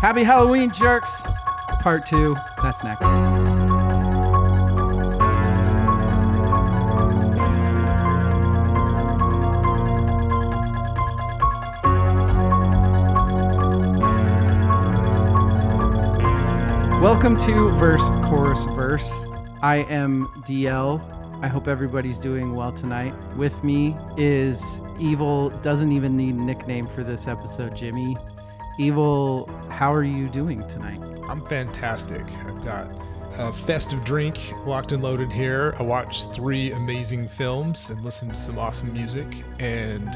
Happy Halloween, jerks! Part 2. That's next. Welcome to Verse, Chorus, Verse. I am DL. I hope everybody's doing well tonight. With me is Evil, doesn't even need a nickname for this episode, Jimmy. Evil, how are you doing tonight? I'm fantastic. I've got a festive drink locked and loaded here. I watched 3 amazing films and listened to some awesome music. And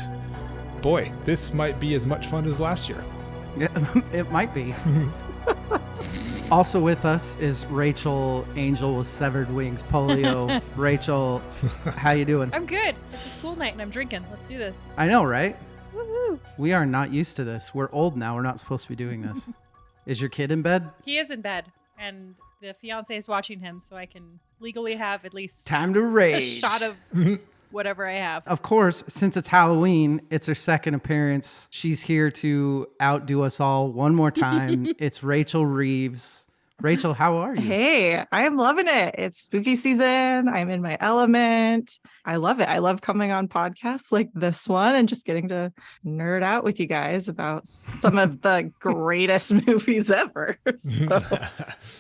boy, this might be as much fun as last year. Yeah, it might be. Also with us is Rachel, Angel with Severed Wings, Polio. Rachel, how you doing? I'm good. It's a school night and I'm drinking. Let's do this. I know, right? Woohoo. We are not used to this. We're old now. We're not supposed to be doing this. Is your kid in bed? He is in bed and the fiance is watching him so I can legally have at least Time to a rage. shot of whatever I have. Of course, since it's Halloween, it's her second appearance. She's here to outdo us all one more time. It's Rachel Reeves. Rachel, how are you? Hey, I am loving it. It's spooky season. I'm in my element. I love it. I love coming on podcasts like this one and just getting to nerd out with you guys about some of the greatest movies ever. So.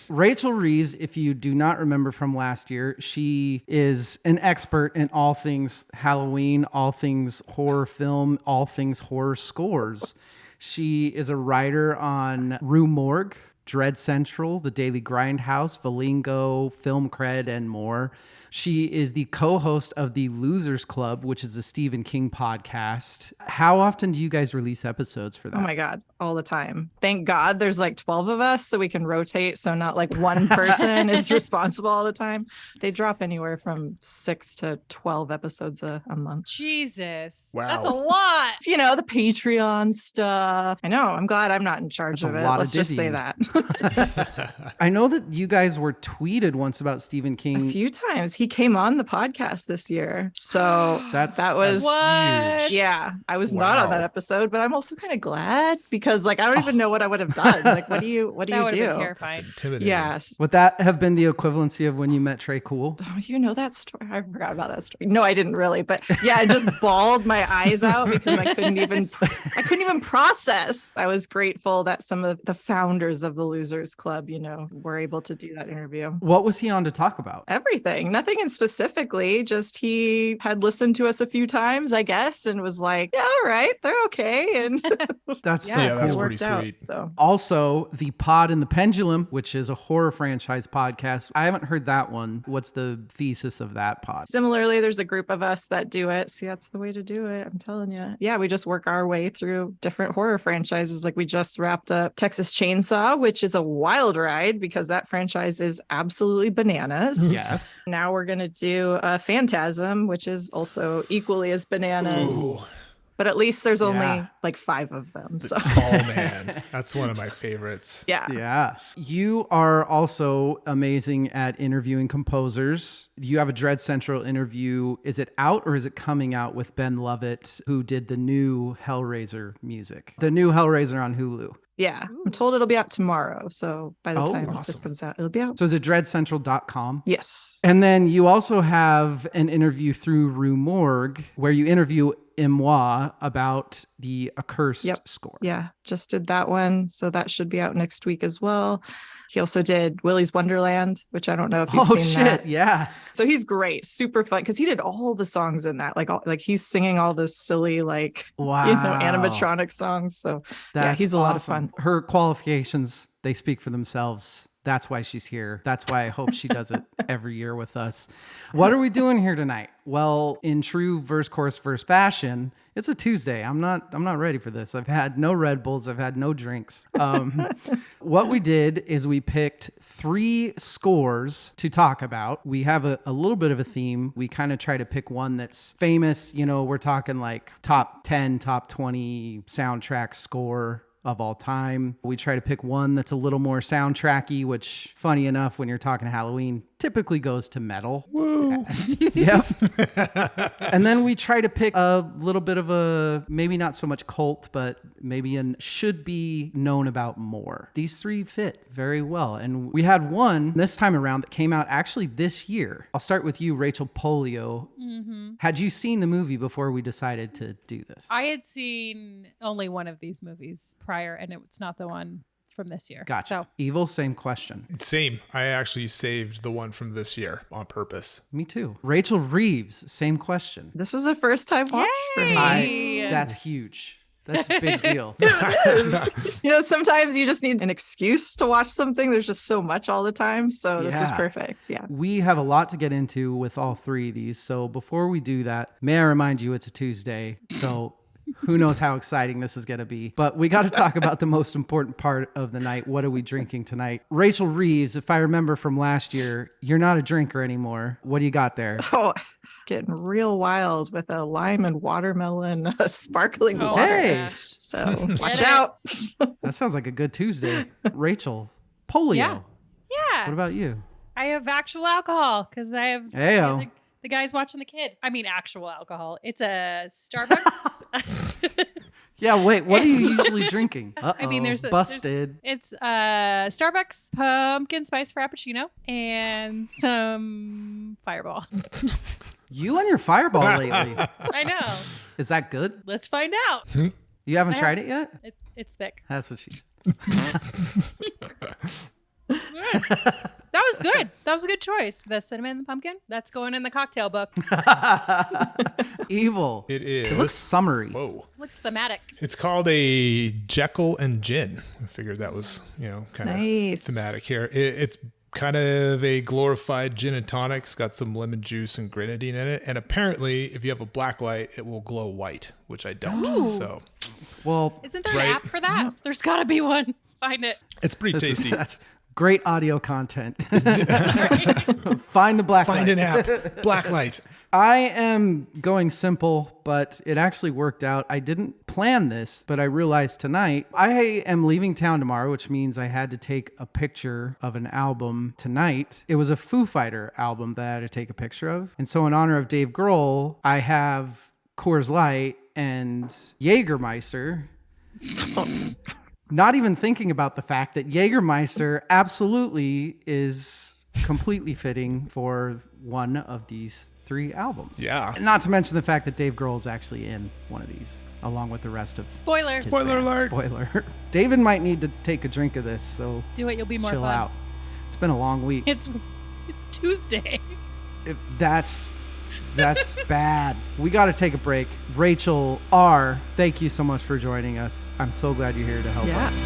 Rachel Reeves, if you do not remember from last year, she is an expert in all things Halloween, all things horror film, all things horror scores. She is a writer on Rue Morgue, Dread Central, The Daily Grindhouse, Valingo, Film Cred, and more. She is the co-host of the Losers Club, which is a Stephen King podcast. How often do you guys release episodes for that? Oh my God, all the time. Thank God there's like 12 of us so we can rotate. So not like one person is responsible all the time. They drop anywhere from 6 to 12 episodes a month. Jesus. Wow. That's a lot. You know, the Patreon stuff. I know. I'm glad I'm not in charge That's of a it. lot of Let's just say dizzying. that. I know that you guys were tweeted once about Stephen King. A few times. He came on the podcast this year. So that was What? huge. yeah, I was not on Wow. that episode, but I'm also kind of glad because like I don't even know what I would have done. Like what do you That do? would have been That's terrifying. intimidating. Yes. Would that have been the equivalency of when you met Trey Cool? Oh, you know that story. I forgot about that story. No, I didn't really, but yeah, I just bawled my eyes out because I couldn't even process. I was grateful that some of the founders of the Losers Club, were able to do that interview. What was he on to talk about? Everything, nothing in specifically, just he had listened to us a few times, I guess, and was like, yeah, all right, they're okay. And That's yeah, so Yeah, cool. that's it pretty worked out, sweet. so. Also, The Pod and the Pendulum, which is a horror franchise podcast. I haven't heard that one. What's the thesis of that pod? Similarly, there's a group of us that do it. See, that's the way to do it. I'm telling you. Yeah, we just work our way through different horror franchises. Like we just wrapped up Texas Chainsaw, which is a wild ride because that franchise is absolutely bananas. Yes. Now we're going to do Phantasm, which is also equally as bananas. Ooh. But at least there's only Yeah. like 5 of them. So Oh man, that's one of my favorites. yeah. Yeah. You are also amazing at interviewing composers. You have a Dread Central interview. Is it out or is it coming out with Ben Lovett, who did the new Hellraiser music? The new Hellraiser on Hulu. Yeah. Ooh. I'm told it'll be out tomorrow. So by the Oh, time this awesome. comes out, it'll be out. So is it dreadcentral.com? Yes. And then you also have an interview through Rue Morgue where you interview Moi about the Accursed Yep. score. Yeah, just did that one. So that should be out next week as well. He also did Willy's Wonderland, which I don't know if you've Oh seen shit, that. yeah. So he's great, super fun because he did all the songs in that. Like he's singing all this silly Wow. animatronic songs. So yeah, That's he's a lot of awesome. fun. Her qualifications, they speak for themselves. That's why she's here. That's why I hope she does it every year with us. What are we doing here tonight? Well, in true verse, chorus, verse fashion, it's a Tuesday. I'm not ready for this. I've had no Red Bulls. I've had no drinks. What we did is we picked 3 scores to talk about. We have a little bit of a theme. We kind of try to pick one that's famous. We're talking like top 10, top 20 soundtrack score of all time. We try to pick one that's a little more soundtracky, which funny enough, when you're talking Halloween, typically goes to metal. Woo. Yep. And then we try to pick a little bit of a, maybe not so much cult, but maybe an should be known about more. These three fit very well. And we had one this time around that came out actually this year. I'll start with you, Rachel Polio. Mm-hmm. Had you seen the movie before we decided to do this? I had seen only one of these movies prior, and it's not the one from this year. Gotcha. So Evil, same question. Same. I actually saved the one from this year on purpose. Me too. Rachel Reeves, same question. This was a first time watch for me. That's huge. That's a big deal. You know, sometimes you just need an excuse to watch something. There's just so much all the time. So this was Yeah. perfect. Yeah. We have a lot to get into with all three of these. So before we do that, may I remind you it's a Tuesday. So who knows how exciting this is going to be. But we got to talk about the most important part of the night. What are we drinking tonight? Rachel Reeves, if I remember from last year, you're not a drinker anymore. What do you got there? Oh, getting real wild with a lime and watermelon sparkling Oh, water. Hey. gosh. So watch it. out. That sounds like a good Tuesday. Rachel, polio. Yeah. What Yeah. about you? I have actual alcohol because I have Heyo. the guy's watching the kid. I mean, actual alcohol. It's a Starbucks. Yeah, wait, what are you usually drinking? I mean, there's busted. It's Starbucks pumpkin spice frappuccino and some Fireball. You and your Fireball lately. I know. Is that good? Let's find out. You haven't I tried it yet? It's thick. That's what she said. That was good. That was a good choice. The cinnamon and the pumpkin. That's going in the cocktail book. Evil. It is. It looks summery. Whoa. Looks thematic. It's called a Jekyll and Gin. I figured that was, kind of Nice. thematic here. It's kind of a glorified gin and tonic. It's got some lemon juice and grenadine in it. And apparently, if you have a black light, it will glow white, which I don't. Ooh. So Well, Isn't there an Right. app for that? There's got to be one. Find it. it's pretty tasty. that's great audio content. Find the black Find light. an app. Black light. I am going simple, but it actually worked out. I didn't plan this, but I realized tonight I am leaving town tomorrow, which means I had to take a picture of an album tonight. It was a Foo Fighter album that I had to take a picture of. And so in honor of Dave Grohl, I have Coors Light and Jägermeister. Not even thinking about the fact that Jägermeister absolutely is completely fitting for one of these three albums. Yeah. Not to mention the fact that Dave Grohl is actually in one of these, along with the rest of Spoiler. his Spoiler band. alert. Spoiler. David might need to take a drink of this, so Do it. You'll be more chill fun. out. It's been a long week. It's Tuesday. That's bad. We got to take a break. Rachel R., thank you so much for joining us. I'm so glad you're here to help Yeah. us.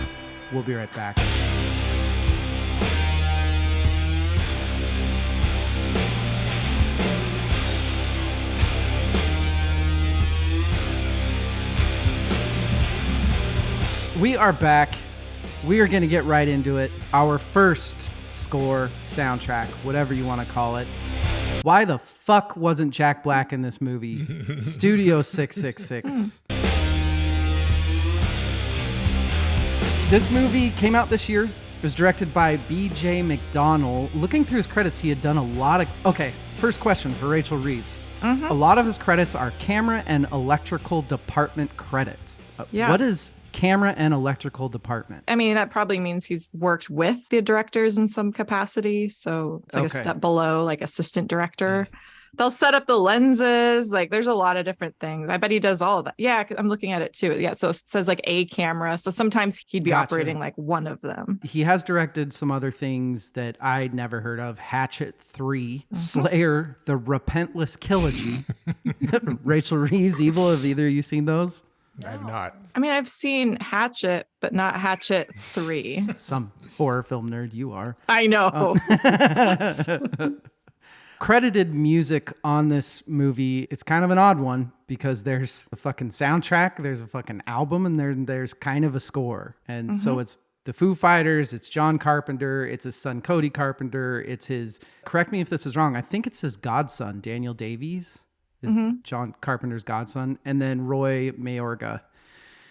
We'll be right back. We are back. We are going to get right into it. Our first score, soundtrack, whatever you want to call it. Why the fuck wasn't Jack Black in this movie? Studio 666. This movie came out this year. It was directed by B.J. McDonnell. Looking through his credits, he had done a lot of... Okay, first question for Rachel Reeves. A lot of his credits are camera and electrical department credits. Yeah. What is camera and electrical department? I mean, that probably means he's worked with the directors in some capacity. So it's like Okay. a step below, like assistant director. They'll set up the lenses. Like there's a lot of different things. I bet he does all of that. Yeah, 'cause I'm looking at it too. Yeah, so it says like a camera. So sometimes he'd be Gotcha. operating like one of them. He has directed some other things that I'd never heard of. Hatchet 3, Slayer, The Repentless Trilogy. Rachel Reeves, Evil. Have either of you seen those? I have not. I mean, I've seen Hatchet, but not Hatchet 3. Some horror film nerd you are. I know. Credited music on this movie, it's kind of an odd one because there's a fucking soundtrack, there's a fucking album, and there's kind of a score. And so it's the Foo Fighters, it's John Carpenter, it's his son Cody Carpenter, it's his, correct me if this is wrong, I think it's his godson, Daniel Davies, is John Carpenter's godson, and then Roy Mayorga.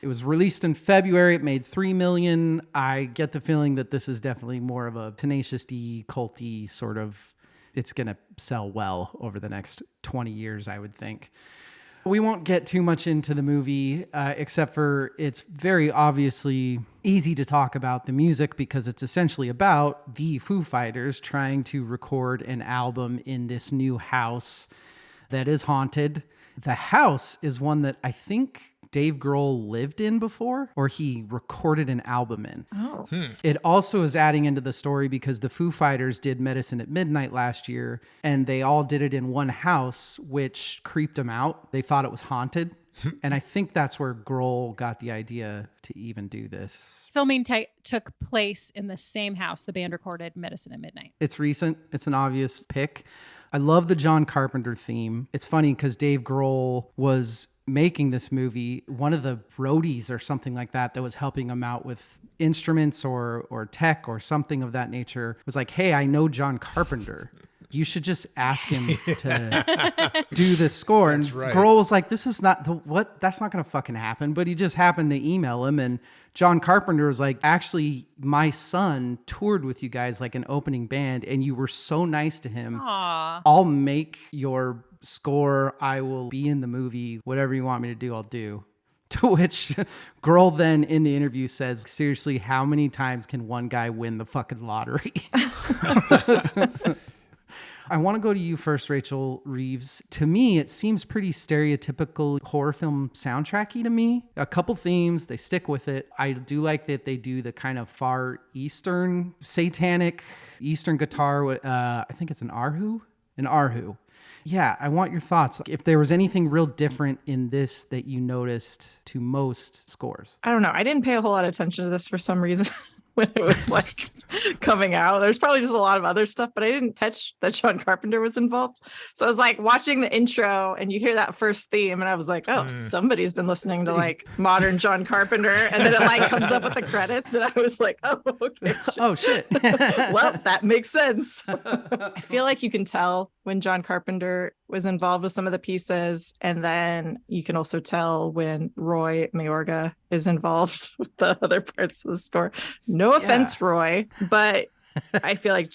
It was released in February. It made $3 million. I get the feeling that this is definitely more of a Tenacious D, culty sort of it's going to sell well over the next 20 years, I would think. We won't get too much into the movie, except for it's very obviously easy to talk about the music because it's essentially about the Foo Fighters trying to record an album in this new house that is haunted. The house is one that I think Dave Grohl lived in before, or he recorded an album in. Oh. It also is adding into the story because the Foo Fighters did Medicine at Midnight last year, and they all did it in one house, which creeped them out. They thought it was haunted. And I think that's where Grohl got the idea to even do this. Filming took place in the same house the band recorded Medicine at Midnight. It's recent. It's an obvious pick. I love the John Carpenter theme. It's funny because Dave Grohl was making this movie. One of the roadies or something like that was helping him out with instruments or tech or something of that nature was like, hey, I know John Carpenter. You should just ask him to do this score. And right. Grohl was like, this is not that's not going to fucking happen. But he just happened to email him. And John Carpenter was like, actually, my son toured with you guys like an opening band. And you were so nice to him. Aww. I'll make your score. I will be in the movie. Whatever you want me to do, I'll do. To which Grohl then in the interview says, seriously, how many times can one guy win the fucking lottery? I want to go to you first, Rachel Reeves. To me, it seems pretty stereotypical horror film soundtracky to me. A couple themes, they stick with it. I do like that they do the kind of far Eastern, satanic Eastern guitar. I think it's an Arhu. Yeah, I want your thoughts. If there was anything real different in this that you noticed to most scores. I don't know. I didn't pay a whole lot of attention to this for some reason. When it was like coming out, there's probably just a lot of other stuff, but I didn't catch that John Carpenter was involved. So I was like watching the intro and you hear that first theme and I was like, oh, somebody's been listening to like modern John Carpenter. And then it like comes up with the credits and I was like, oh, okay. Oh, shit. Well, that makes sense. I feel like you can tell when John Carpenter was involved with some of the pieces. And then you can also tell when Roy Mayorga is involved with the other parts of the score. No offense, Roy, but I feel like,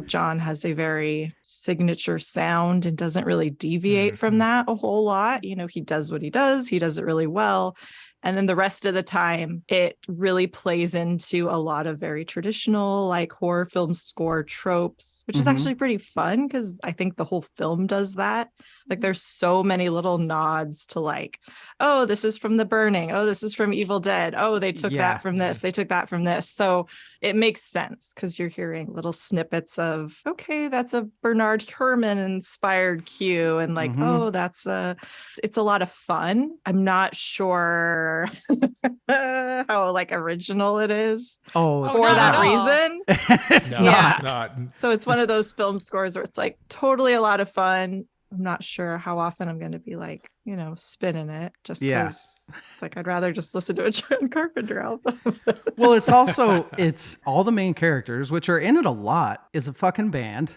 John has a very signature sound and doesn't really deviate from that a whole lot. He does what he does. He does it really well. And then the rest of the time, it really plays into a lot of very traditional, like horror film score tropes, which is actually pretty fun because I think the whole film does that. Like there's so many little nods to like, oh, this is from The Burning. Oh, this is from Evil Dead. Oh, they took that from this. They took that from this. So it makes sense because you're hearing little snippets of, okay, that's a Bernard Herrmann inspired cue. And like, oh, it's a lot of fun. I'm not sure how like original it is for that reason. It's not. So it's one of those film scores where it's like totally a lot of fun. I'm not sure how often I'm going to be like, spinning it just because it's like, I'd rather just listen to a John Carpenter album. Well, it's all the main characters, which are in it a lot, is a fucking band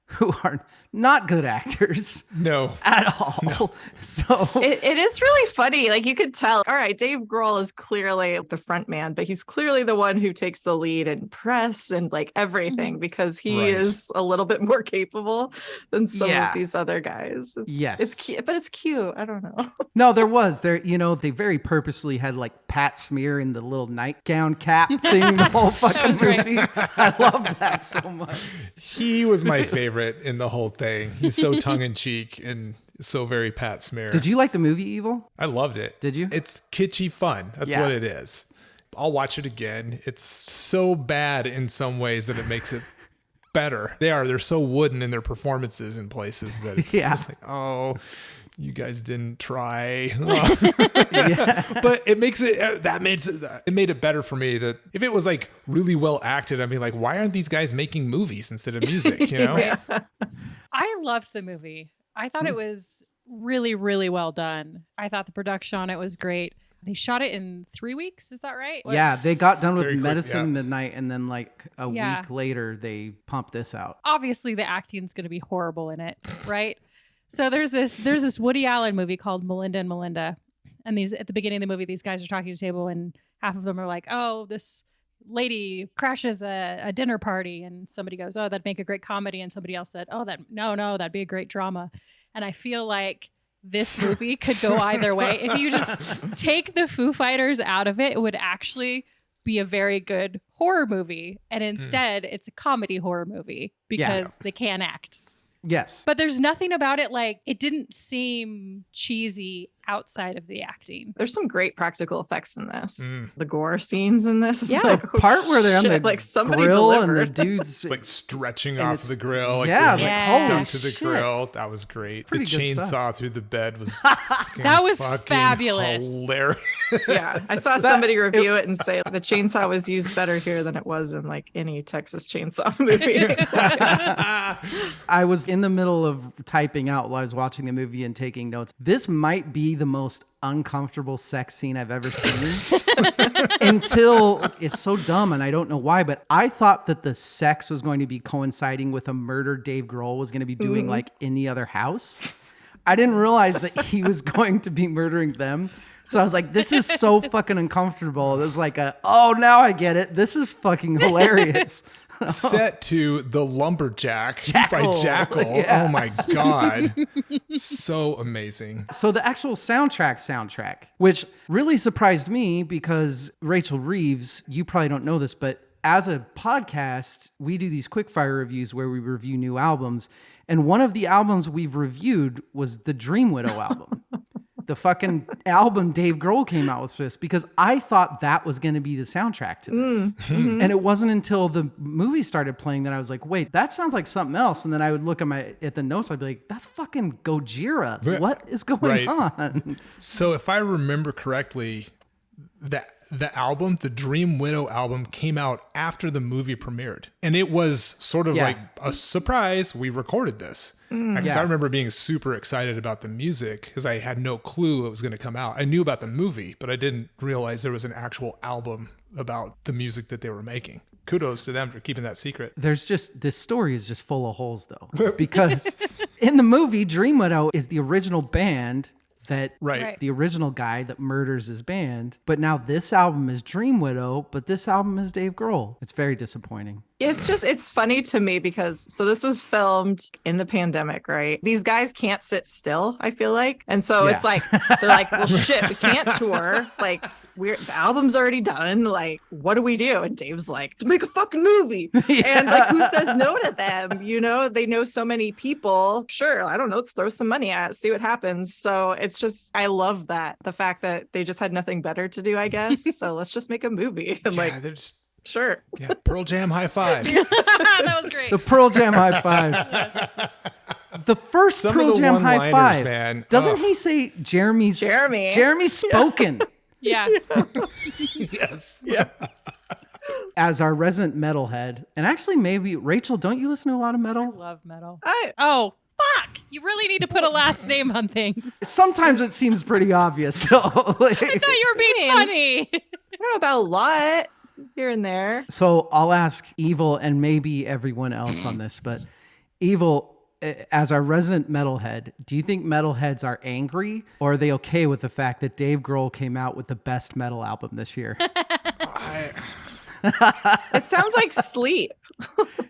who are not good actors. No. At all. No. So it is really funny. Like you could tell, all right, Dave Grohl is clearly the front man, but he's clearly the one who takes the lead in press and like everything because he is a little bit more capable than some of these other guys. It's cute, but it's cute. I don't know. No, they very purposely had like Pat Smear in the little nightgown cap thing the whole fucking movie. I love that so much. He was my favorite in the whole thing. He's so tongue-in-cheek and so very Pat Smear. Did you like the movie Evil? I loved it. Did you? It's kitschy fun. That's what it is. I'll watch it again. It's so bad in some ways that it makes it better. They're so wooden in their performances in places that it's just like, oh, you guys didn't try. But it makes it made it better for me that if it was like really well acted, I'd be like, why aren't these guys making movies instead of music? I loved the movie. I thought it was really, really well done. I thought the production on it was great. They shot it in 3 weeks. Is that right? Yeah, they got done with Medicine Midnight, and then like a week later, they pumped this out. Obviously, the acting's going to be horrible in it, right? So there's this Woody Allen movie called Melinda and Melinda, and at the beginning of the movie, these guys are talking to the table, and half of them are like, "Oh, this lady crashes a dinner party and somebody goes, oh, that'd make a great comedy. And somebody else said, oh, no, that'd be a great drama. And I feel like this movie could go either way. If you just take the Foo Fighters out of it, it would actually be a very good horror movie. And instead, it's a comedy horror movie because they can't act. Yes. But there's nothing about it, like, it didn't seem cheesy outside of the acting. There's some great practical effects in this. The gore scenes in this. Is Yeah, like, the part where they're on the like somebody grill delivered. and the dude's Like stretching And off it's- the grill. Like yeah, being, like, stuck holy to the shit. grill. That was great. Pretty the good chainsaw stuff. through the bed was That was fucking fabulous. hilarious. Yeah, I saw somebody review it and say the chainsaw was used better here than it was in like any Texas Chainsaw movie. I was in the middle of typing out while I was watching the movie and taking notes. This might be the most uncomfortable sex scene I've ever seen until it's so dumb and I don't know why, but I thought that the sex was going to be coinciding with a murder Dave Grohl was going to be doing like in the other house. I didn't realize that he was going to be murdering them. So I was like, this is so fucking uncomfortable. There's like now I get it. This is fucking hilarious. Set to The Lumberjack by Jackal. Jackal. Yeah. Oh my God. So amazing. So the actual soundtrack, which really surprised me because Rachel Reeves, you probably don't know this, but as a podcast, we do these quickfire reviews where we review new albums. And one of the albums we've reviewed was the Dream Widow album. The fucking album Dave Grohl came out with this, because I thought that was going to be the soundtrack to this. And it wasn't until the movie started playing that I was like, wait, that sounds like something else. And then I would look at the notes. I'd be like, that's fucking Gojira. What is going on? So if I remember correctly, the album, the Dream Widow album, came out after the movie premiered. And it was sort of like a surprise. We recorded this. Because I remember being super excited about the music because I had no clue it was going to come out. I knew about the movie, but I didn't realize there was an actual album about the music that they were making. Kudos to them for keeping that secret. This story is just full of holes though, because in the movie, Dream Widow is the original band that the original guy that murders his band. But now this album is Dream Widow, but this album is Dave Grohl. It's very disappointing. It's funny to me because this was filmed in the pandemic, right? These guys can't sit still, I feel like. And so it's like, they're like, well, shit, we can't tour. Like, the album's already done. Like, what do we do? And Dave's like, to make a fucking movie. And like, who says no to them? You know, they know so many people. Sure, I don't know, let's throw some money at it, see what happens. So it's just, I love that. The fact that they just had nothing better to do, I guess. So let's just make a movie. And like, they're just... Sure. Yeah, Pearl Jam high five. That was great. The Pearl Jam high fives. The first Some Pearl of the Jam high one-liners, five. man. Doesn't he say Jeremy's spoken? Yeah. Yes. Yeah. As our resident metalhead, and actually maybe Rachel, don't you listen to a lot of metal? Love metal. I Fuck. You really need to put a last name on things. Sometimes it seems pretty obvious though. Like- I thought you were being funny. I don't know about a lot here and there. So I'll ask Evil and maybe everyone else on this, but Evil, as our resident metalhead, do you think metalheads are angry or are they okay with the fact that Dave Grohl came out with the best metal album this year? It sounds like Sleep.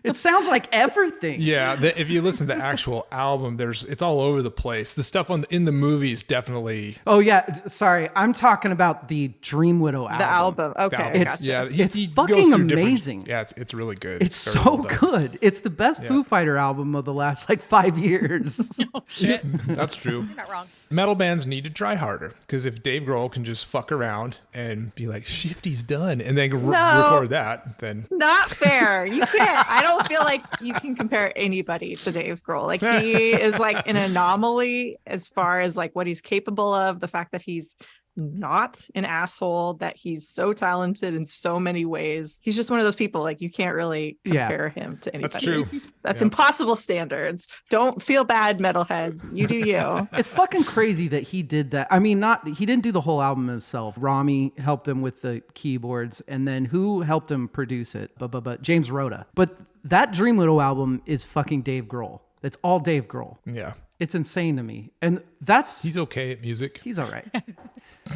It sounds like everything. Yeah, if you listen to the actual album, it's all over the place. The stuff in the movie is definitely... Oh yeah, sorry, I'm talking about the Dream Widow album. The album. Okay. the album. Gotcha. Yeah, It's he fucking goes through different- amazing. Yeah, it's really good. It's very so well done. good. It's the best Foo Fighter album of the last like 5 years. Oh, shit. That's true. You're not wrong. Metal bands need to try harder because if Dave Grohl can just fuck around and be like, Shifty's done, and then record that, then... Not fair. You can't. I don't feel like you can compare anybody to Dave Grohl. Like he is like an anomaly as far as like what he's capable of. The fact that he's not an asshole, that he's so talented in so many ways. He's just one of those people like you can't really compare him to anybody. That's true. That's impossible standards. Don't feel bad, metalheads. You do you. It's fucking crazy that he did that. I mean, he didn't do the whole album himself. Rami helped him with the keyboards, and then who helped him produce it? But James Rhoda. But that Dream Widow album is fucking Dave Grohl. It's all Dave Grohl. Yeah. It's insane to me. And that's... He's okay at music. He's all right.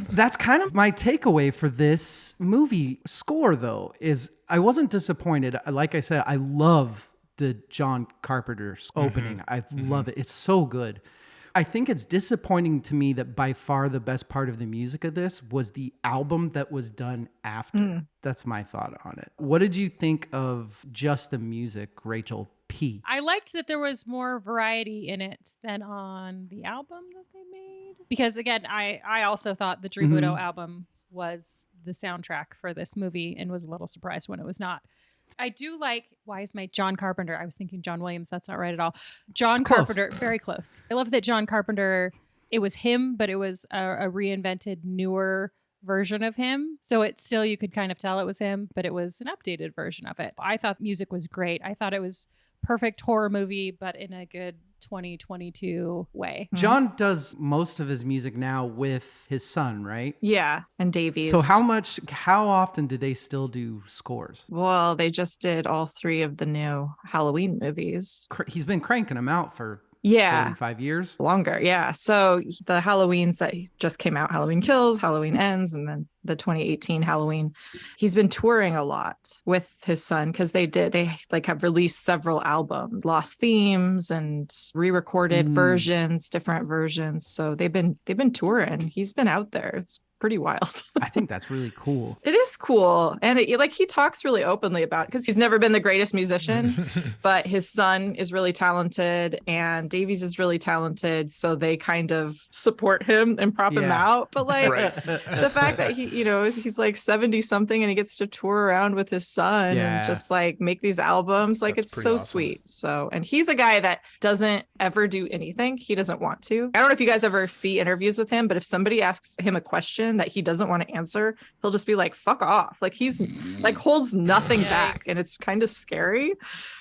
That's kind of my takeaway for this movie score, though, is I wasn't disappointed. Like I said, I love the John Carpenter's opening. I love it. It's so good. I think it's disappointing to me that by far the best part of the music of this was the album that was done after. That's my thought on it. What did you think of just the music, Rachel P? I liked that there was more variety in it than on the album that they made. Because again, I also thought the Drew Budo album was the soundtrack for this movie and was a little surprised when it was not. I do like, why is my John Carpenter? I was thinking John Williams. That's not right at all. John Carpenter, very close. I love that John Carpenter, it was him, but it was a reinvented, newer version of him. So it's still, you could kind of tell it was him, but it was an updated version of it. I thought music was great. I thought it was perfect horror movie, but in a good 2022 way. John does most of his music now with his son, right? Yeah, and Davies. So how often do they still do scores? Well, they just did all 3 of the new Halloween movies. He's been cranking them out for 45 years. Longer, yeah. So the Halloweens that just came out, Halloween Kills, Halloween Ends, and then the 2018 Halloween, he's been touring a lot with his son because they like have released several albums, lost themes and re-recorded versions, different versions. So they've been touring. He's been out there. It's pretty wild. I think that's really cool. It is cool. And he talks really openly about it because he's never been the greatest musician, but his son is really talented and Davies is really talented. So they kind of support him and prop him out. But the fact that he's like 70 something and he gets to tour around with his son and just like make these albums, like it's so awesome. Sweet. So, and he's a guy that doesn't ever do anything he doesn't want to. I don't know if you guys ever see interviews with him, but if somebody asks him a question that he doesn't want to answer, he'll just be like, fuck off. Like he's like holds nothing back, and it's kind of scary.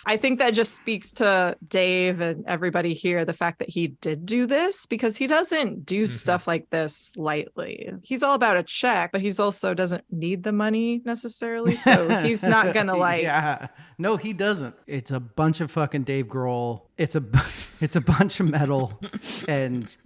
I think that just speaks to Dave and everybody here, the fact that he did do this, because he doesn't do stuff like this lightly. He's all about a check, but he's also doesn't need the money necessarily, so he's not gonna like no, he doesn't. It's a bunch of fucking Dave Grohl. It's a bunch of metal, and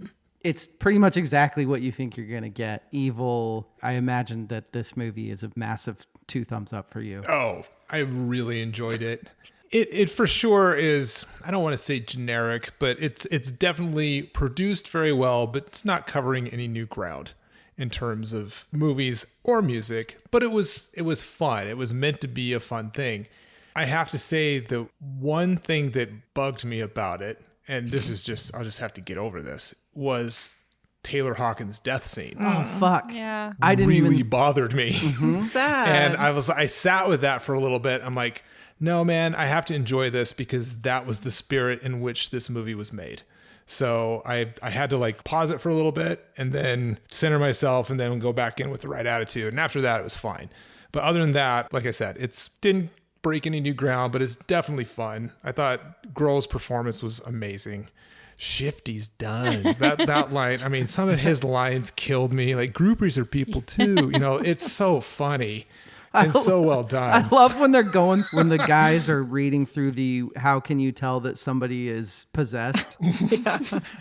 it's pretty much exactly what you think you're going to get. Evil. I imagine that this movie is a massive 2 thumbs up for you. Oh, I really enjoyed it. It for sure is, I don't want to say generic, but it's definitely produced very well, but it's not covering any new ground in terms of movies or music. But it was fun. It was meant to be a fun thing. I have to say the one thing that bugged me about it, and this is just, I'll just have to get over this, was Taylor Hawkins' death scene. Oh, fuck. Yeah. I didn't really even... bothered me. Sad. And I sat with that for a little bit. I'm like, no, man, I have to enjoy this because that was the spirit in which this movie was made. So I had to like pause it for a little bit and then center myself and then go back in with the right attitude. And after that, it was fine. But other than that, like I said, it didn't break any new ground, but it's definitely fun. I thought Grohl's performance was amazing. Shifty's done. That line, I mean, some of his lines killed me. Like, groupies are people too. It's so funny and so well done. I love when the guys are reading through the how can you tell that somebody is possessed?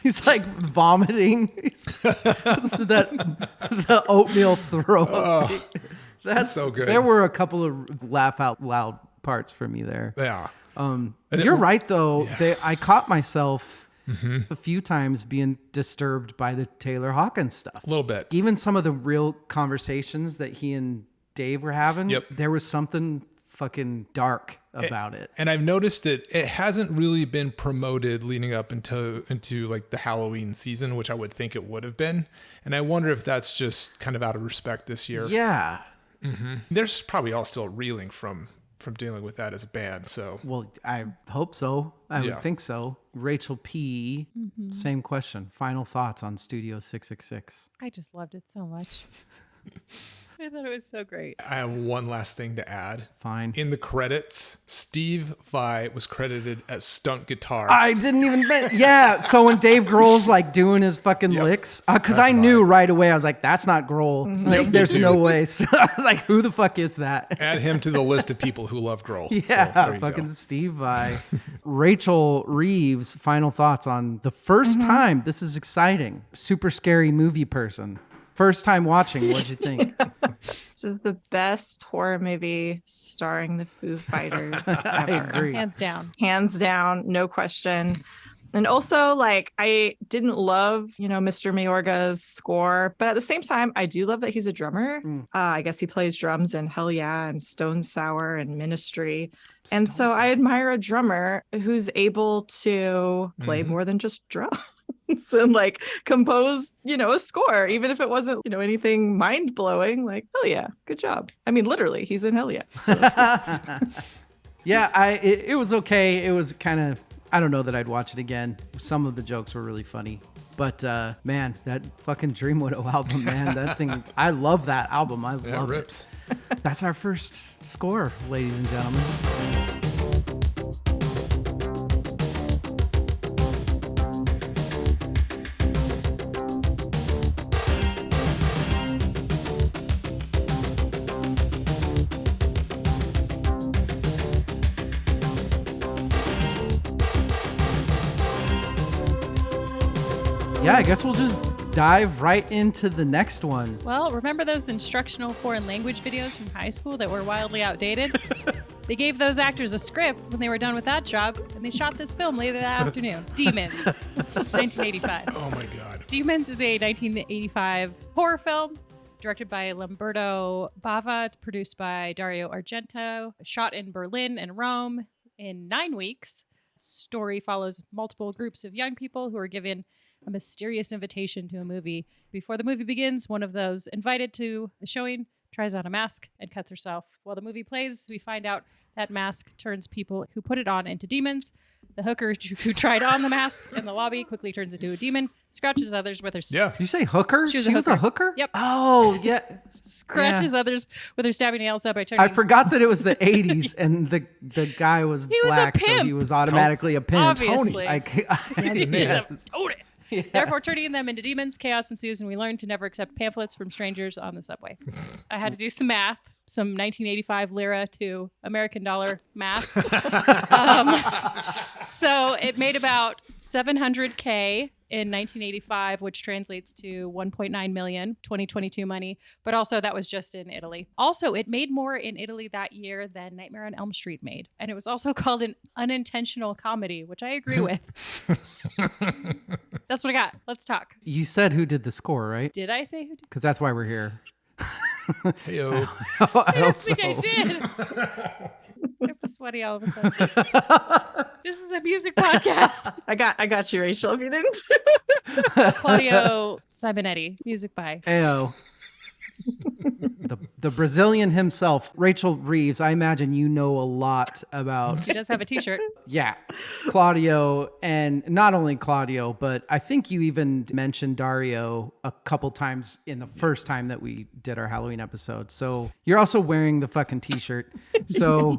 He's like vomiting. The oatmeal throw up. That's so good. There were a couple of laugh out loud parts for me there. Yeah. You're right though. Yeah. I caught myself a few times being disturbed by the Taylor Hawkins stuff. A little bit. Even some of the real conversations that he and Dave were having, there was something fucking dark about it. And I've noticed it hasn't really been promoted leading up into like the Halloween season, which I would think it would have been. And I wonder if that's just kind of out of respect this year. Yeah. They're probably all still reeling from dealing with that as a band. So, well, I hope so. I would think so. Rachel P. Same question. Final thoughts on Studio 666. I just loved it so much. I thought it was so great. I have one last thing to add. Fine. In the credits, Steve Vai was credited as stunt guitar. I didn't even yeah. So when Dave Grohl's like doing his fucking licks, because I knew right away, I was like, that's not Grohl. Like, there's no way. So I was like, who the fuck is that? Add him to the list of people who love Grohl. Yeah, So, there you fucking go. Steve Vai. Rachel Reeves, final thoughts on the first time. This is exciting. Super scary movie person. First time watching, what'd you think? This is the best horror movie starring the Foo Fighters ever. I agree. Hands down. Hands down, no question. And also, like, I didn't love, Mr. Mayorga's score, but at the same time, I do love that he's a drummer. I guess he plays drums in Hell Yeah and Stone Sour and Ministry. And so I admire a drummer who's able to play more than just drums. And like compose, a score, even if it wasn't, anything mind blowing. Like, hell yeah, good job. I mean, literally, he's in Hell Yeah. So Yeah, it was okay. It was kind of, I don't know that I'd watch it again. Some of the jokes were really funny. But man, that fucking Dream Widow album, man, that thing, I love that album. I love rips. it. That's our first score, ladies and gentlemen. Yeah, I guess we'll just dive right into the next one. Well, remember those instructional foreign language videos from high school that were wildly outdated? They gave those actors a script when they were done with that job, and they shot this film later that afternoon. Demons, 1985. Oh my God. Demons is a 1985 horror film directed by Lamberto Bava, produced by Dario Argento, shot in Berlin and Rome in 9 weeks. Story follows multiple groups of young people who are given a mysterious invitation to a movie. Before the movie begins, one of those invited to the showing tries on a mask and cuts herself. While the movie plays, we find out that mask turns people who put it on into demons. The hooker who tried on the mask in the lobby quickly turns into a demon, scratches others with her... Yeah. Did you say hooker? She was a hooker. Yep. Oh, yeah. Scratches others with her stabbing nails by turning... I forgot that it was the 80s and the guy was He was a black, so pimp. he was automatically a pimp. Obviously. Yes. Own it. Yes. Therefore, turning them into demons, chaos ensues, and we learn to never accept pamphlets from strangers on the subway. I had to do some math, some 1985 lira to American dollar math. So it made about $700K in 1985, which translates to 1.9 million 2022 money. But also that was just in Italy. Also, it made more in Italy that year than Nightmare on Elm Street made. And it was also called an unintentional comedy, which I agree with. That's what I got. Let's talk. You said who did the score, right? Did I say who did? Because that's why we're here. Heyo. I I hope don't think so. I did. I'm sweaty all of a sudden. This is a music podcast. I got you, Rachel, if you didn't. Claudio Simonetti, music by. Ayo. The Brazilian himself, Rachel Reeves. I imagine you know a lot about, He does have a t-shirt. yeah, Claudio, and not only Claudio, but I think you even mentioned Dario a couple times in the first time that we did our Halloween episode. So you're also wearing the fucking t-shirt. So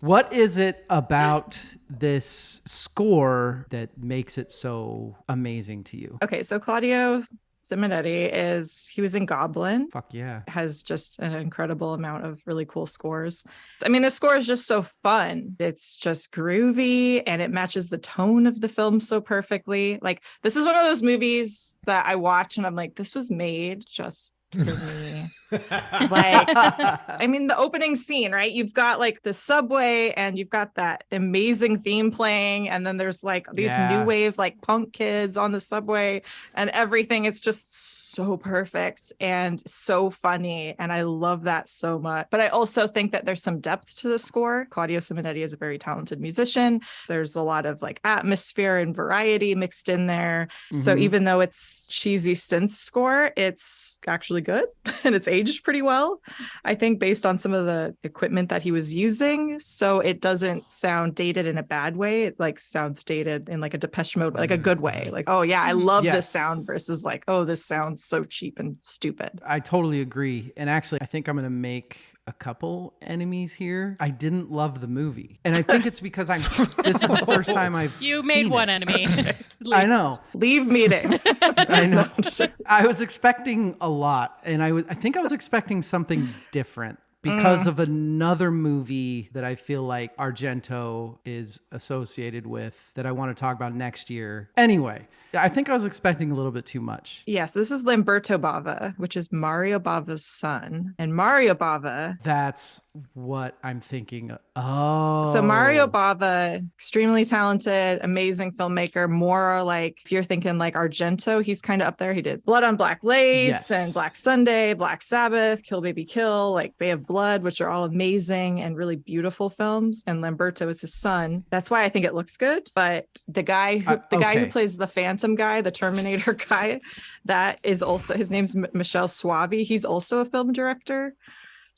what is it about this score that makes it so amazing to you? Okay, so Claudio Simonetti he was in Goblin. Fuck yeah. Has just an incredible amount of really cool scores. I mean, the score is just so fun. It's just groovy and it matches the tone of the film so perfectly. Like, this is one of those movies that I watch and I'm like, this was made just for me. Like, I mean, the opening scene, right? You've got like the subway and you've got that amazing theme playing. And then there's like these new wave, like punk kids on the subway and everything. It's just so perfect and so funny. And I love that so much. But I also think that there's some depth to the score. Claudio Simonetti is a very talented musician. There's a lot of like atmosphere and variety mixed in there. Mm-hmm. So even though it's cheesy synth score, it's actually good and it's aged pretty well, I think, based on some of the equipment that he was using. So it doesn't sound dated in a bad way. It like sounds dated in like a Depeche Mode, like a good way. Like, oh yeah, I love this sound versus like, oh, this sounds so cheap and stupid. I totally agree. And actually, I think I'm going to make a couple enemies here. I didn't love the movie. And I think it's because this is the first time I've You seen made one it. enemy. At I know. least. Leave meeting. I know. I was expecting a lot, and I think I was expecting something different because of another movie that I feel like Argento is associated with that I want to talk about next year. Anyway, I think I was expecting a little bit too much. Yes, this is Lamberto Bava, which is Mario Bava's son. And Mario Bava. That's what I'm thinking. Oh. So Mario Bava, extremely talented, amazing filmmaker. More like, if you're thinking like Argento, he's kind of up there. He did Blood on Black Lace Yes. and Black Sunday, Black Sabbath, Kill Baby Kill, like Bay of Blood, which are all amazing and really beautiful films. And Lamberto is his son. That's why I think it looks good. But the guy who Okay. plays the Phantom guy, the Terminator guy, that is also, his name's Michel Suavi. He's also a film director.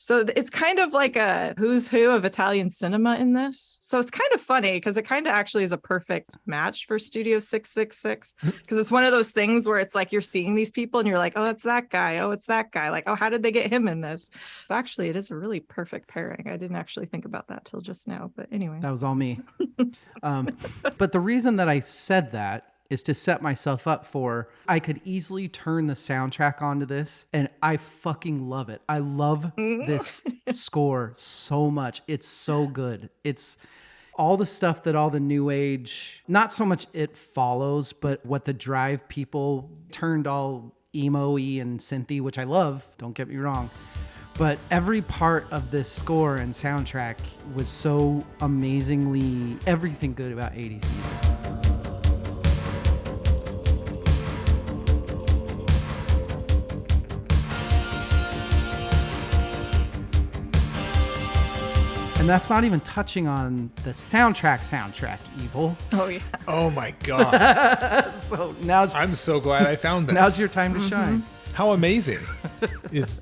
So it's kind of like a who's who of Italian cinema in this. So it's kind of funny because it kind of actually is a perfect match for Studio 666, because it's one of those things where it's like you're seeing these people and you're like, oh, it's that guy. Oh, it's that guy. Like, oh, how did they get him in this? So actually, it is a really perfect pairing. I didn't actually think about that till just now. But anyway. That was all me. But the reason that I said that is to set myself up for, I could easily turn the soundtrack onto this and I fucking love it. I love this score so much. It's so good. It's all the stuff that all the new age, not so much It Follows, but what the Drive people turned all emo-y and synthy, which I love, don't get me wrong. But every part of this score and soundtrack was so amazingly everything good about 80s music. And that's not even touching on the soundtrack, Evil. Oh, yeah. Oh my God. So I'm so glad I found this. now's your time to shine. How amazing is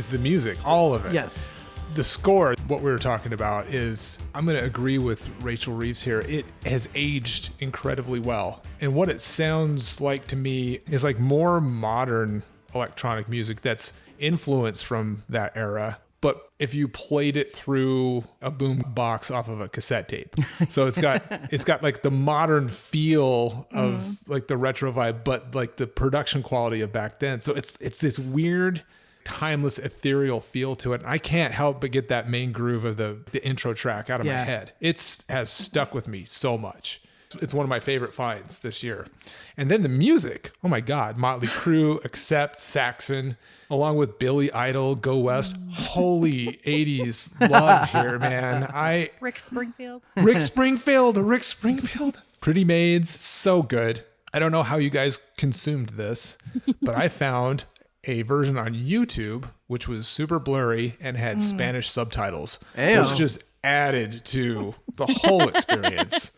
the music, all of it. Yes. The score, what we were talking about is, I'm going to agree with Rachel Reeves here. It has aged incredibly well. And what it sounds like to me is like more modern electronic music that's influenced from that era. But if you played it through a boom box off of a cassette tape, so it's got like the modern feel of like the retro vibe, but like the production quality of back then. So it's this weird, timeless, ethereal feel to it. And I can't help but get that main groove of the intro track out of my head. It has stuck with me so much. It's one of my favorite finds this year. And then the music, oh my God, Motley Crue, Accept, Saxon, along with Billy Idol, Go West. Holy 80s love here, man. Rick Springfield. Rick Springfield. Pretty Maids, so good. I don't know how you guys consumed this, but I found a version on YouTube, which was super blurry and had Spanish subtitles, Ayo. which just added to the whole experience.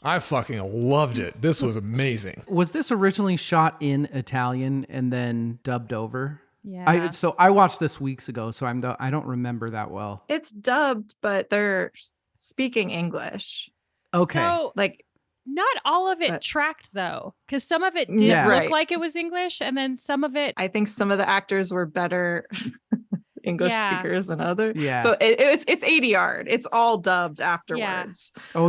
I fucking loved it. This was amazing. Was this originally shot in Italian and then dubbed over? Yeah. So I watched this weeks ago, so I don't remember that well. It's dubbed, but they're speaking English. Okay. So Like, not all of it But- tracked though, because some of it did Yeah. look Right. like it was English, and then some of it. I think some of the actors were better English Yeah. speakers than others. Yeah. So it's ADR. It's all dubbed afterwards. Oh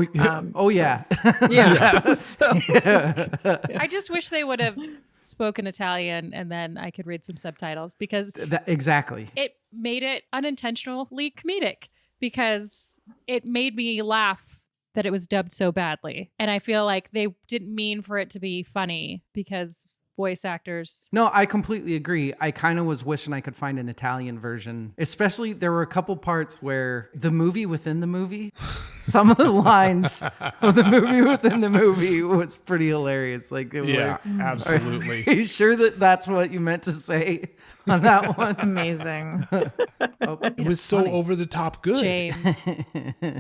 yeah. Yeah. So, I just wish they would have spoken Italian, and then I could read some subtitles, because Exactly. it made it unintentionally comedic, because it made me laugh that it was dubbed so badly. And I feel like they didn't mean for it to be funny, because voice actors. No, I completely agree. I kind of was wishing I could find an Italian version. Especially, there were a couple parts where the movie within the movie, some of the lines of the movie within the movie was pretty hilarious. Like, it was Yeah, like, absolutely. are you sure that that's what you meant to say on that one? amazing. Oh, It was so over the top good. James.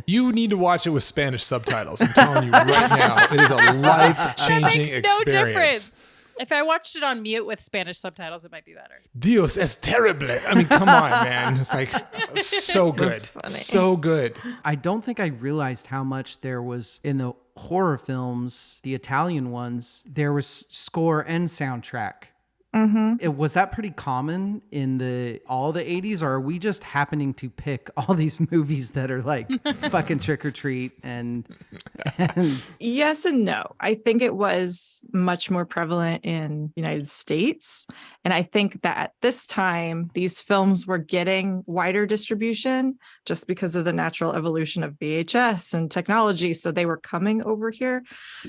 You need to watch it with Spanish subtitles. I'm telling you right now, it is a That life-changing makes no experience. difference. If I watched it on mute with Spanish subtitles, it might be better. Dios es terrible. I mean, come on, man. It's like so good. That's funny. So good. I don't think I realized how much there was in the horror films, the Italian ones. There was score and soundtrack Was that pretty common in all the 80s, or are we just happening to pick all these movies that are like fucking Trick or Treat and Yes and no. I think it was much more prevalent in United States. And I think that at this time, these films were getting wider distribution just because of the natural evolution of VHS and technology. So they were coming over here.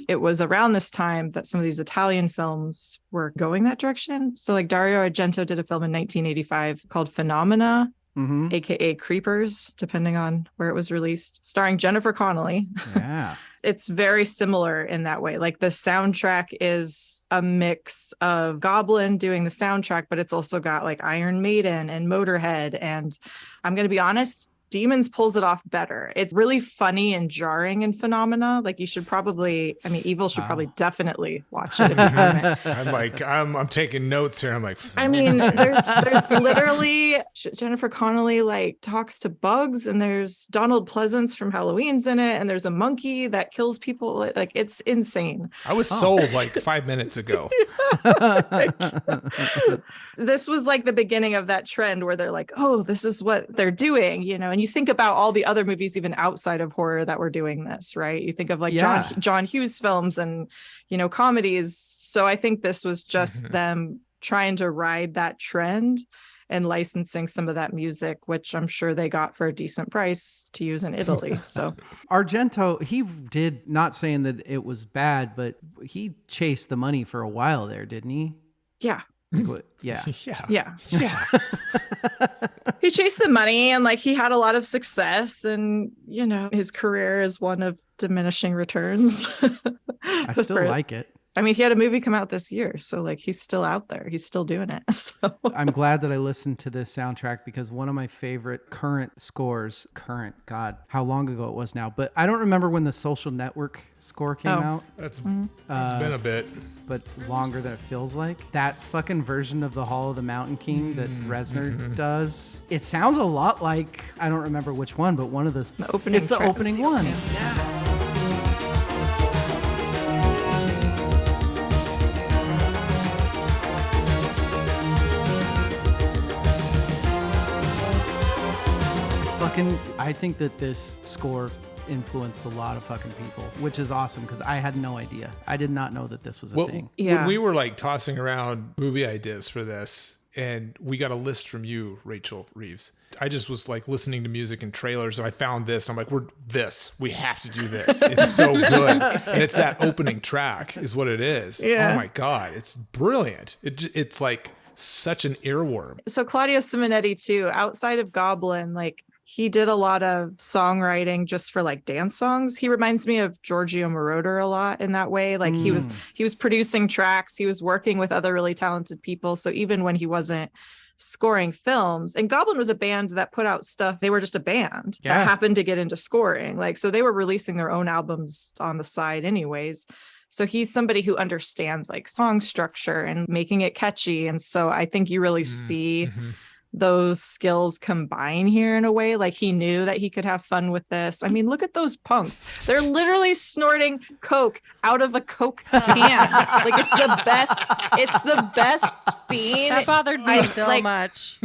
It was around this time that some of these Italian films were going that direction. So like Dario Argento did a film in 1985 called Phenomena, aka Creepers, depending on where it was released, starring Jennifer Connelly. Yeah. It's very similar in that way. Like the soundtrack is a mix of Goblin doing the soundtrack, but it's also got like Iron Maiden and Motorhead. And I'm going to be honest, Demons pulls it off better. It's really funny and jarring in Phenomena. Like you should probably, Evil should probably definitely watch it if you haven't. I'm taking notes here. I'm like, there's literally Jennifer Connelly like talks to bugs, and there's Donald Pleasance from Halloween's in it, and there's a monkey that kills people. Like it's insane. I was sold like 5 minutes ago. This was like the beginning of that trend where they're like, oh, this is what they're doing, and you think about all the other movies even outside of horror that were doing this, right? You think of like John Hughes films and, comedies. So I think this was just them trying to ride that trend and licensing some of that music, which I'm sure they got for a decent price to use in Italy. So Argento, he did, not saying that it was bad, but he chased the money for a while there, didn't he? Yeah. Yeah. He chased the money and like he had a lot of success, and his career is one of diminishing returns. I still like it. He had a movie come out this year, so like he's still out there. He's still doing it. So I'm glad that I listened to this soundtrack, because one of my favorite current scores, God, how long ago it was now, but I don't remember when the Social Network score came out. That's been a bit. But longer than it feels like. That fucking version of the Hall of the Mountain King that Reznor does, it sounds a lot like, I don't remember which one, but one of those. It's the opening one. Yeah. I think that this score influenced a lot of fucking people, which is awesome, because I had no idea. I did not know that this was a thing. Yeah. When we were like tossing around movie ideas for this, and we got a list from you, Rachel Reeves, I just was like listening to music and trailers, and I found this, and I'm like, we have to do this. It's so good. And it's that opening track is what it is. Yeah. Oh my God. It's brilliant. It's like such an earworm. So Claudio Simonetti too, outside of Goblin, like he did a lot of songwriting just for like dance songs. He reminds me of Giorgio Moroder a lot in that way. Like he was producing tracks, he was working with other really talented people. So even when he wasn't scoring films, and Goblin was a band that put out stuff, they were just a band that happened to get into scoring. Like, so they were releasing their own albums on the side anyways. So he's somebody who understands like song structure and making it catchy. And so I think you really see those skills combine here in a way. Like he knew that he could have fun with this. Look at those punks. They're literally snorting Coke out of a Coke can. Like it's the best scene. That bothered me so much.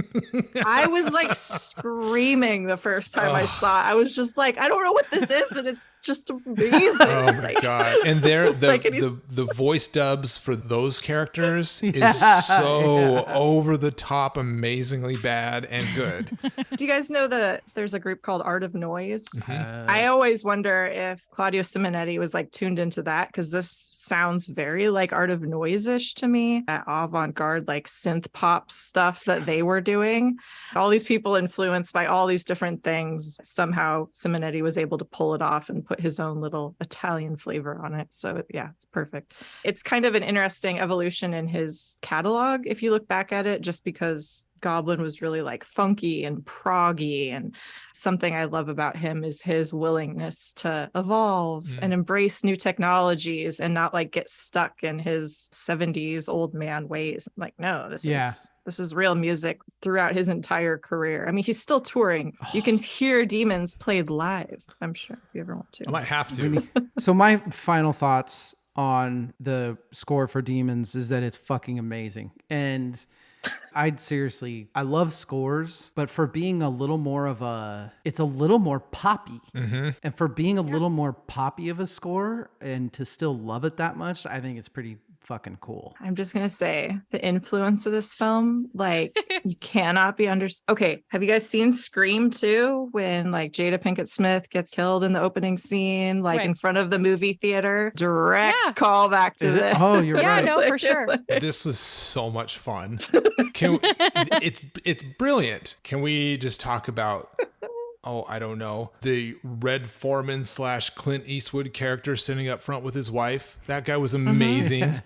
I was like screaming the first time I saw it. I was just like, I don't know what this is, and it's just amazing. Oh my God. And the voice dubs for those characters is so over the top, amazingly bad and good. Do you guys know that there's a group called Art of Noise? I always wonder if Claudio Simonetti was like tuned into that, because this sounds very like Art of Noise-ish to me, that avant-garde like synth pop stuff that they were doing. All these people influenced by all these different things. Somehow Simonetti was able to pull it off and put his own little Italian flavor on it. So yeah, it's perfect. It's kind of an interesting evolution in his catalog if you look back at it, just because Goblin was really like funky and proggy, and something I love about him is his willingness to evolve and embrace new technologies and not like get stuck in his 70s old man ways. Like, no, this is real music throughout his entire career. He's still touring. You can hear Demons played live, I'm sure, if you ever want to. I might have to. So my final thoughts on the score for Demons is that it's fucking amazing. And I love scores, but for being a little more it's a little more poppy. Mm-hmm. And for being a little more poppy of a score and to still love it that much, I think it's pretty fucking cool. I'm just gonna say the influence of this film, like you cannot be Okay, have you guys seen Scream 2 when like Jada Pinkett Smith gets killed in the opening scene, like in front of the movie theater? Direct callback to this. Oh, you're right. Yeah, no, for sure. This was so much fun. It's brilliant. Can we just talk about I don't know, the Red Foreman / Clint Eastwood character sitting up front with his wife? That guy was amazing.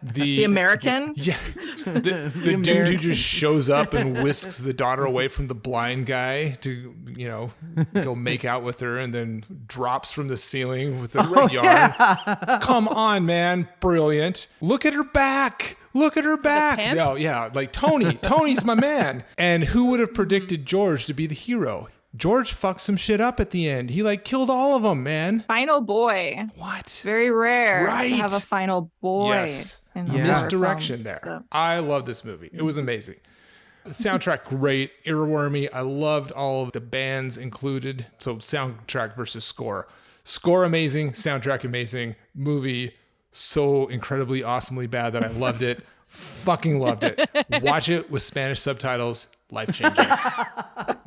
The American? Yeah. The dude who just shows up and whisks the daughter away from the blind guy to, go make out with her and then drops from the ceiling with the red yarn. Yeah. Come on, man. Brilliant. Look at her back. Look at her back. No, yeah, like Tony. Tony's my man. And who would have predicted George to be the hero? George fucked some shit up at the end. He killed all of them, man. Final boy. What? Very rare to have a final boy. Yes. In Misdirection there. So. I love this movie. It was amazing. The soundtrack, great. Earwormy. I loved all of the bands included. So soundtrack versus score. Score amazing. Soundtrack amazing. Movie so incredibly awesomely bad that I loved it. Fucking loved it. Watch it with Spanish subtitles. Life-changing.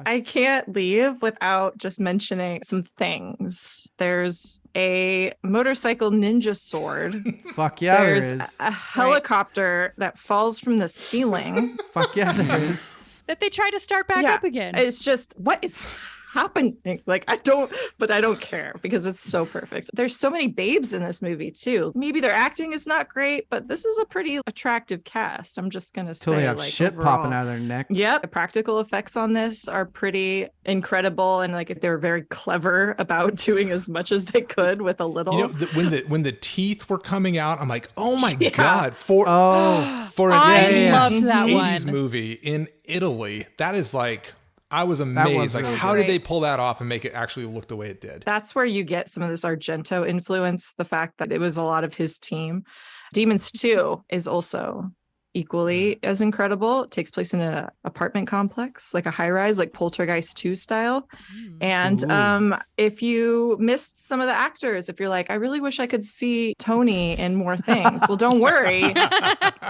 I can't leave without just mentioning some things. There's a motorcycle ninja sword. Fuck yeah, There's there is. a helicopter that falls from the ceiling. Fuck yeah, there is. That they try to start back up again. It's just, what is happening? Like, I don't care because it's so perfect. There's so many babes in this movie too. Maybe their acting is not great, but this is a pretty attractive cast. I'm just gonna say, they have shit overall, popping out of their neck. Yep, the practical effects on this are pretty incredible, and if they're very clever about doing as much as they could with a little. When the teeth were coming out, I'm like, oh my god! For an I loved that 80s one. movie in Italy, that is like. I was amazed. How did they pull that off and make it actually look the way it did? That's where you get some of this Argento influence, the fact that it was a lot of his team. Demons 2 is also equally as incredible. It takes place in an apartment complex, like a high-rise, like Poltergeist 2 style. And if you missed some of the actors, if you're like, I really wish I could see Tony in more things, well, don't worry.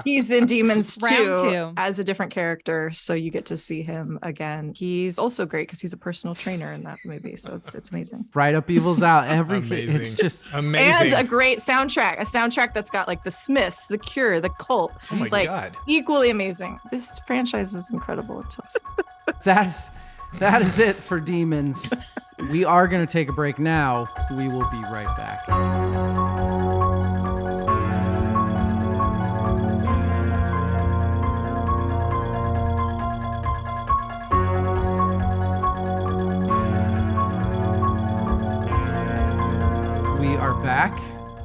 He's in Demons 2 as a different character, so you get to see him again. He's also great because he's a personal trainer in that movie, so it's amazing. Right up, evil's out. Everything. Amazing. It's just amazing. And a great soundtrack. A soundtrack that's got like the Smiths, the Cure, the Cult. Oh my God. Equally amazing. This franchise is incredible. that is it for Demons. We are going to take a break now. We will be right back. We are back.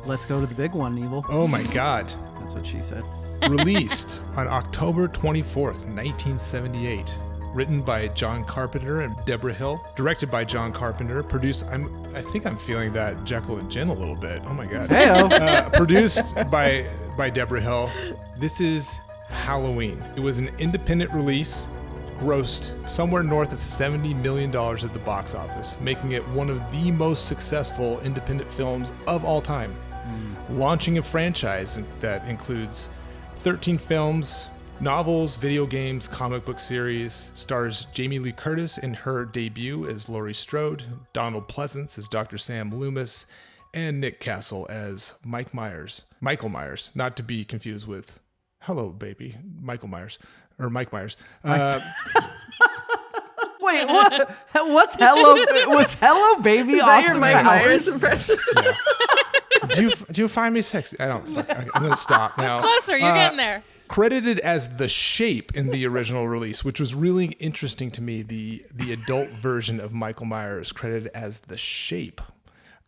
Let's go to the big one, Evil. Oh my God. That's what she said. Released on October 24th, 1978. Written by John Carpenter and Deborah Hill. Directed by John Carpenter. Produced, I think I'm feeling that Jekyll and Jen a little bit. Oh my God. Heyo. Produced by Deborah Hill. This is Halloween. It was an independent release. Grossed somewhere north of $70 million at the box office, making it one of the most successful independent films of all time. Launching a franchise that includes 13 films, novels, video games, comic book series, stars Jamie Lee Curtis in her debut as Laurie Strode, Donald Pleasance as Dr. Sam Loomis, and Nick Castle as Michael Myers, not to be confused with Hello Baby, Michael Myers. Or Mike Myers. Wait, what? What's Hello? Was Hello Baby Is that your Mike Myers impression? Yeah. Do you find me sexy? I don't. I'm going to stop now. It's closer. You're getting there. Credited as The Shape in the original release, which was really interesting to me. The adult version of Michael Myers credited as The Shape.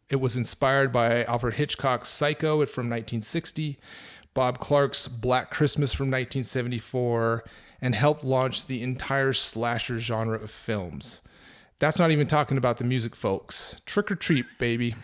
It was inspired by Alfred Hitchcock's Psycho from 1960. Bob Clark's Black Christmas from 1974, and helped launch the entire slasher genre of films. That's not even talking about the music, folks. Trick or treat, baby.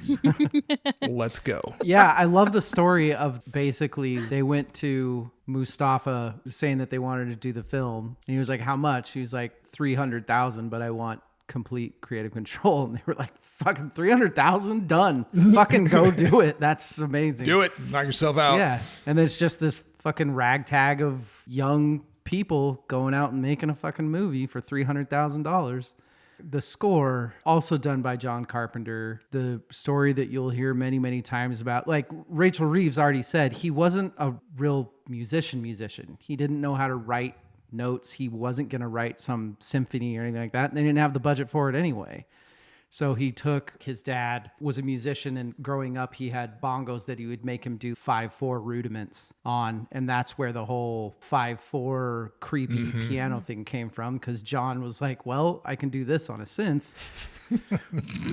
Let's go. Yeah, I love the story of basically they went to Mustafa saying that they wanted to do the film. And he was like, how much? He was like, 300,000, but I want complete creative control. And they were like, fucking 300,000? Done. Fucking go do it. That's amazing. Do it. Knock yourself out. Yeah. And it's just this fucking ragtag of young people going out and making a fucking movie for $300,000. The score, also done by John Carpenter, the story that you'll hear many, many times about, like Rachel Reeves already said, he wasn't a real musician. He didn't know how to write notes. He wasn't going to write some symphony or anything like that. They didn't have the budget for it anyway. So he took, his dad was a musician, and growing up he had bongos that he would make him do 5/4 rudiments on. And that's where the whole 5/4 creepy piano thing came from. Cause John was like, well, I can do this on a synth,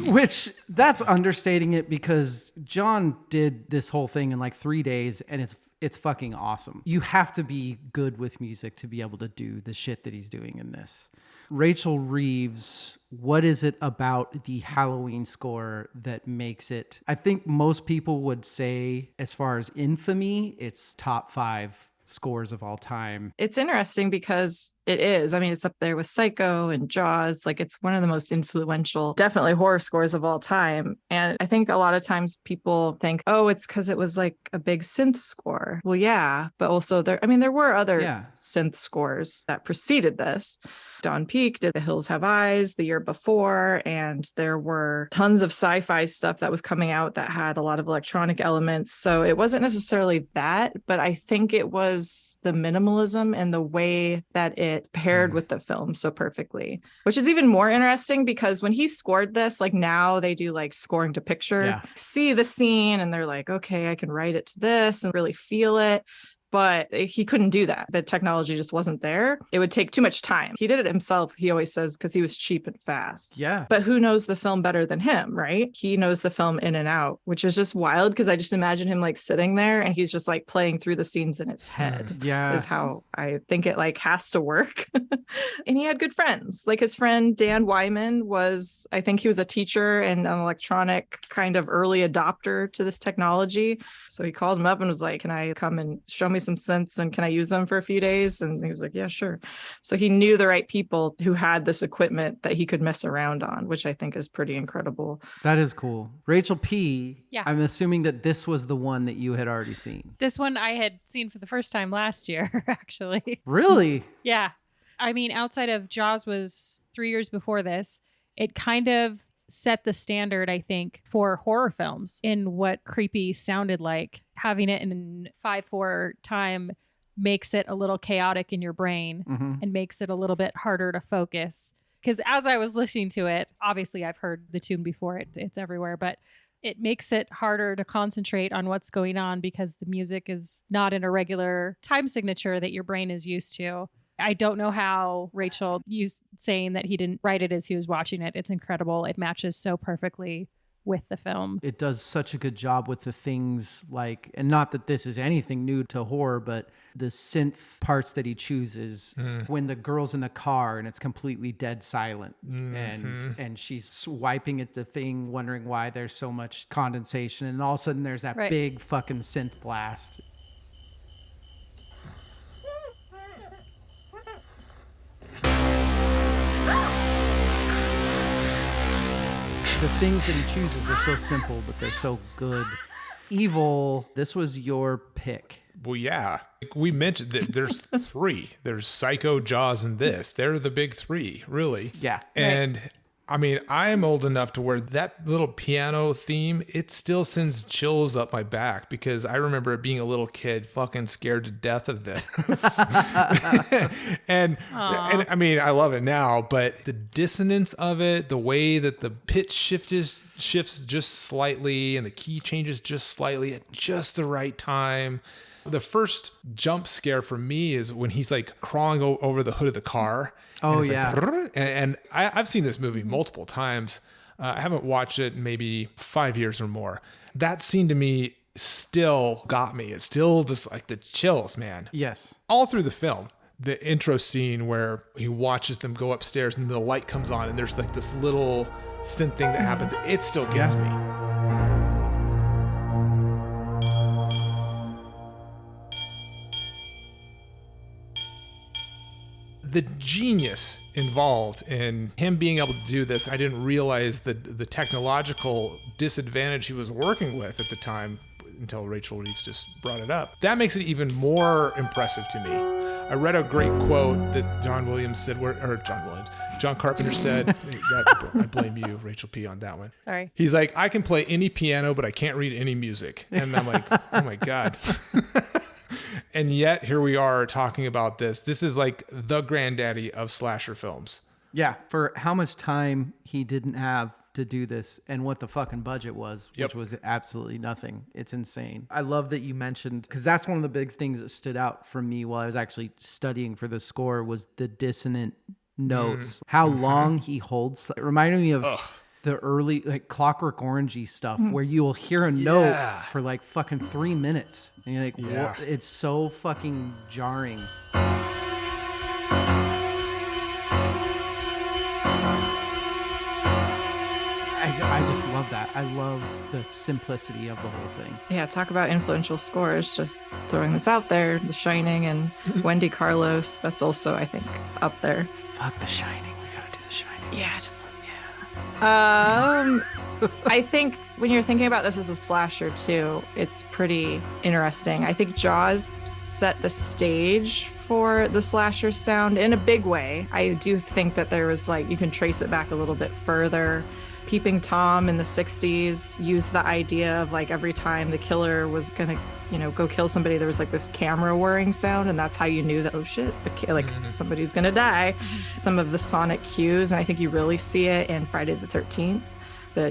which that's understating it, because John did this whole thing in like 3 days, and it's fucking awesome. You have to be good with music to be able to do the shit that he's doing in this. Rachel Reeves, what is it about the Halloween score that makes it? I think most people would say, as far as infamy, it's top 5 scores of all time. It's interesting because it is. I mean, it's up there with Psycho and Jaws. Like, it's one of the most influential, definitely horror scores of all time. And I think a lot of times people think, oh, it's because it was like a big synth score. Well, yeah, but also there were other synth scores that preceded this. Dawn Peak did The Hills Have Eyes the year before, and there were tons of sci-fi stuff that was coming out that had a lot of electronic elements. So it wasn't necessarily that, but I think it was the minimalism and the way that it paired with the film so perfectly, which is even more interesting because when he scored this, like now they do like scoring to picture, see the scene and they're like, okay, I can write it to this and really feel it. But he couldn't do that. The technology just wasn't there. It would take too much time. He did it himself, he always says, because he was cheap and fast. Yeah. But who knows the film better than him, right? He knows the film in and out, which is just wild because I just imagine him like sitting there and he's just like playing through the scenes in his head. Yeah. Is how I think it like has to work. And he had good friends. Like his friend Dan Wyman was, I think he was a teacher and an electronic kind of early adopter to this technology. So he called him up and was like, can I come and show me some synths and can I use them for a few days? And he was like, yeah, sure. So he knew the right people who had this equipment that he could mess around on, which I think is pretty incredible. That is cool. Rachel P. Yeah. I'm assuming that this was the one that you had already seen. This one I had seen for the first time last year, actually. Really? Yeah. I mean, outside of Jaws was 3 years before this, it kind of set the standard, I think, for horror films in what creepy sounded like. Having it in 5/4 time makes it a little chaotic in your brain and makes it a little bit harder to focus. Because as I was listening to it, obviously I've heard the tune before, it's everywhere, but it makes it harder to concentrate on what's going on because the music is not in a regular time signature that your brain is used to. I don't know how Rachel, you saying that he didn't write it as he was watching it. It's incredible. It matches so perfectly with the film. It does such a good job with the things like, and not that this is anything new to horror, but the synth parts that he chooses when the girl's in the car and it's completely dead silent and she's swiping at the thing, wondering why there's so much condensation. And all of a sudden there's that big fucking synth blast. The things that he chooses are so simple, but they're so good. Evil, this was your pick. Well, yeah. We mentioned that there's 3. There's Psycho, Jaws, and this. They're the big 3, really. Yeah. And I mean, I'm old enough to where that little piano theme, it still sends chills up my back because I remember being a little kid fucking scared to death of this. and I mean, I love it now, but the dissonance of it, the way that the pitch shifts just slightly and the key changes just slightly at just the right time. The first jump scare for me is when he's like crawling over the hood of the car. Oh, yeah. Like, and I've seen this movie multiple times. I haven't watched it in maybe 5 years or more. That scene to me still got me. It's still just like the chills, man. Yes. All through the film. the intro scene where he watches them go upstairs and the light comes on and there's like this little synth thing that happens. It still gets me. The genius involved in him being able to do this, I didn't realize the technological disadvantage he was working with at the time until Rachel Reeves just brought it up. That makes it even more impressive to me. I read a great quote that John Carpenter said, I blame you, Rachel P., on that one. Sorry. He's like, I can play any piano, but I can't read any music. And I'm like, oh my God. And yet here we are talking about this. This is like the granddaddy of slasher films. Yeah. For how much time he didn't have to do this and what the fucking budget was, which was absolutely nothing. It's insane. I love that you mentioned, because that's one of the big things that stood out for me while I was actually studying for the score was the dissonant notes, how long he holds. It reminded me of the early like Clockwork Orangey stuff where you'll hear a note for like fucking 3 minutes and you're like, what? It's so fucking jarring. I just love that. I love the simplicity of the whole thing. Yeah, talk about influential scores. Just throwing this out there. The Shining and Wendy Carlos. That's also, I think, up there. Fuck The Shining. We gotta do The Shining. Yeah, I think when you're thinking about this as a slasher too, it's pretty interesting. I think Jaws set the stage for the slasher sound in a big way. I do think that there was like, you can trace it back a little bit further. Peeping Tom in the 60s used the idea of like every time the killer was gonna, go kill somebody, there was like this camera whirring sound, and that's how you knew that, oh shit, somebody's gonna die. Some of the sonic cues, and I think you really see it in Friday the 13th, the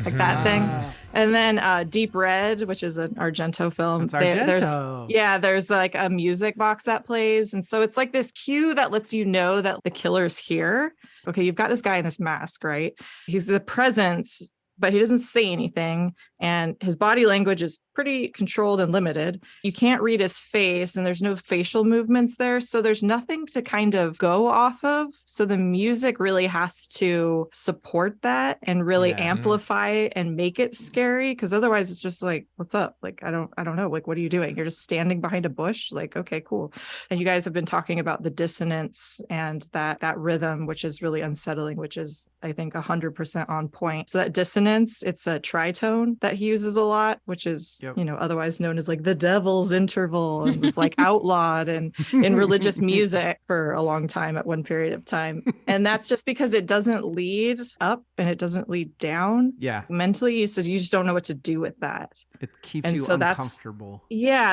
like that thing. And then Deep Red, which is an Argento film. It's Argento. There's like a music box that plays. And so it's like this cue that lets you know that the killer's here. Okay, you've got this guy in this mask, right? He's the presence, but he doesn't say anything. And his body language is pretty controlled and limited. You can't read his face, and there's no facial movements there. So there's nothing to kind of go off of. So the music really has to support that and really amplify and make it scary. Because otherwise it's just like, what's up? Like, I don't know. Like, what are you doing? You're just standing behind a bush. Like, okay, cool. And you guys have been talking about the dissonance and that rhythm, which is really unsettling, which is, I think, 100% on point. So that dissonance, it's a tritone that he uses a lot, which is, otherwise known as like the devil's interval, and was like outlawed and in religious music for a long time at one period of time. And that's just because it doesn't lead up and it doesn't lead down. Yeah. Mentally, so you just don't know what to do with that. It keeps you uncomfortable.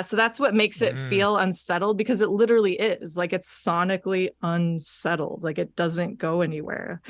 So that's what makes it feel unsettled, because it literally is like, it's sonically unsettled. Like it doesn't go anywhere.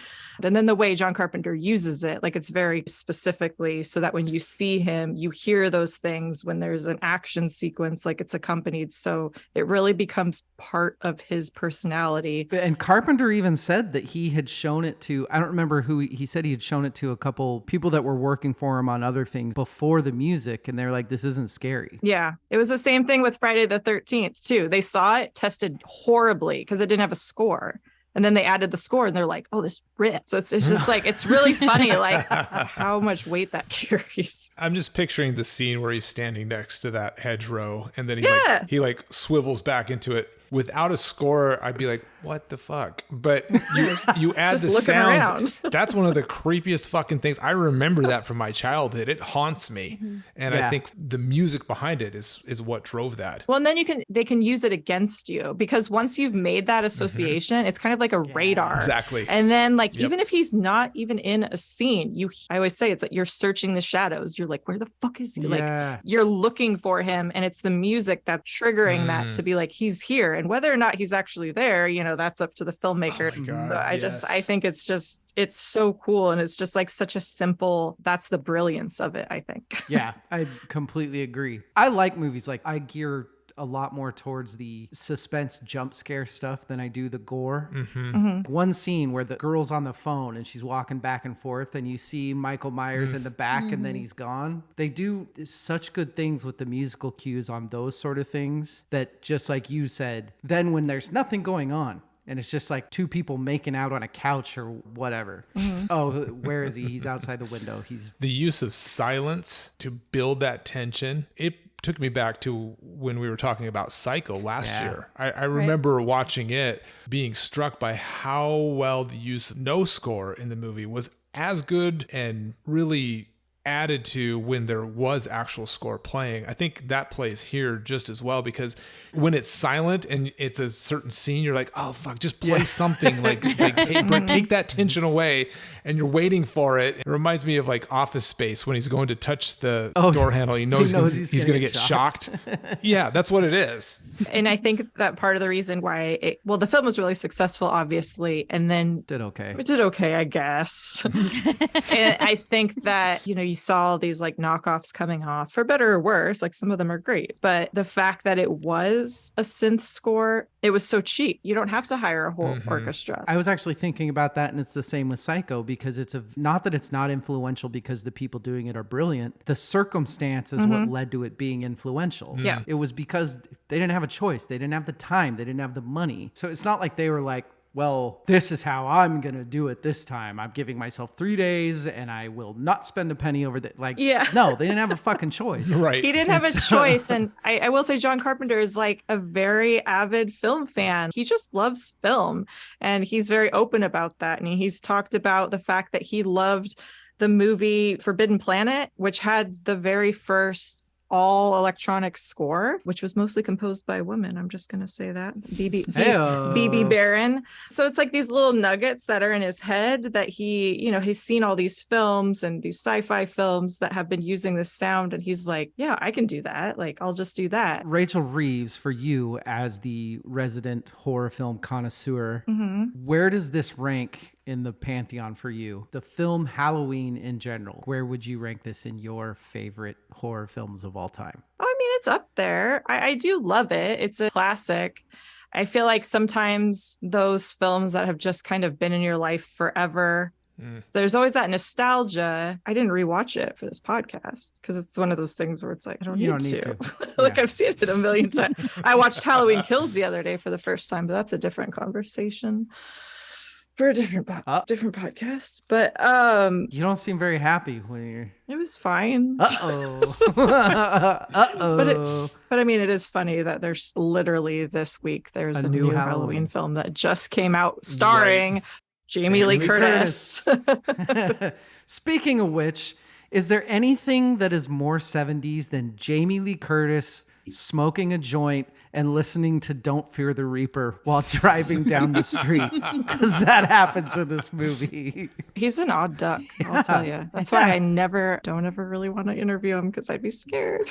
And then the way John Carpenter uses it, like it's very specifically so that when you see him, you hear those things when there's an action sequence, like it's accompanied. So it really becomes part of his personality. And Carpenter even said that he had shown it to, I don't remember who, he said he had shown it to a couple people that were working for him on other things before the music. And they're like, this isn't scary. Yeah. It was the same thing with Friday the 13th too. They saw it tested horribly because it didn't have a score. And then they added the score and they're like, oh, this ripped. So it's just like, it's really funny, like how much weight that carries. I'm just picturing the scene where he's standing next to that hedgerow and then he swivels back into it. Without a score, I'd be like, what the fuck? But you add the sounds. That's one of the creepiest fucking things. I remember that from my childhood. It haunts me. Mm-hmm. And I think the music behind it is what drove that. Well, and then they can use it against you, because once you've made that association, it's kind of like a radar. Exactly. And then even if he's not even in a scene, I always say it's like you're searching the shadows. You're like, where the fuck is he? Yeah. Like you're looking for him, and it's the music that's triggering that to be like, he's here. And whether or not he's actually there, that's up to the filmmaker. Oh my God, so I think it's so cool. And it's just like such a simple, that's the brilliance of it, I think. Yeah, I completely agree. I like movies like I gear a lot more towards the suspense jump scare stuff than I do the gore. Mm-hmm. One scene where the girl's on the phone and she's walking back and forth and you see Michael Myers in the back and then he's gone. They do such good things with the musical cues on those sort of things that, just like you said, then when there's nothing going on and it's just like two people making out on a couch or whatever. Oh, where is he? He's outside the window. The use of silence to build that tension, it took me back to when we were talking about Psycho last year. I remember watching it, being struck by how well the use of no score in the movie was as good and really added to when there was actual score playing. I think that plays here just as well, because when it's silent and it's a certain scene, you're like, oh fuck, just play something like take that tension away, and you're waiting for it. It reminds me of like Office Space when he's going to touch the door handle. He knows he's going to get shocked. Yeah, that's what it is. And I think that part of the reason why the film was really successful, obviously, and then It did okay, I guess. And I think that, you saw these like knockoffs coming off, for better or worse. Like, some of them are great, but the fact that it was a synth score, it was so cheap. You don't have to hire a whole orchestra. I was actually thinking about that, and it's the same with Psycho, because it's not that it's not influential because the people doing it are brilliant. The circumstance is what led to it being influential. Yeah. It was because they didn't have a choice. They didn't have the time. They didn't have the money. So it's not like they were like, well, this is how I'm going to do it this time. I'm giving myself 3 days and I will not spend a penny over that. Like, no, they didn't have a fucking choice. Right. He didn't have a choice. And I will say John Carpenter is like a very avid film fan. He just loves film, and he's very open about that. And he's talked about the fact that he loved the movie Forbidden Planet, which had the very first all electronic score, which was mostly composed by a woman. I'm just going to say that. B.B. Barron. So it's like these little nuggets that are in his head that he's seen all these films and these sci-fi films that have been using this sound. And he's like, yeah, I can do that. Like, I'll just do that. Rachel Reeves, for you as the resident horror film connoisseur, where does this rank in the pantheon for you? The film Halloween in general, where would you rank this in your favorite horror films of all time? Oh, I mean, it's up there. I do love it. It's a classic. I feel like sometimes those films that have just kind of been in your life forever, there's always that nostalgia. I didn't rewatch it for this podcast because it's one of those things where it's like, I don't need to. Like, I've seen it a million times. I watched Halloween Kills the other day for the first time, but that's a different conversation for a different podcast. But you don't seem very happy when you're... It was fine. Uh-oh. But I mean, it is funny that there's literally this week there's a new Halloween film that just came out starring Jamie Lee Curtis. Speaking of which, is there anything that is more 70s than Jamie Lee Curtis smoking a joint and listening to Don't Fear the Reaper while driving down the street? Because that happens in this movie. He's an odd duck, I'll tell you. That's why I don't ever really want to interview him, because I'd be scared.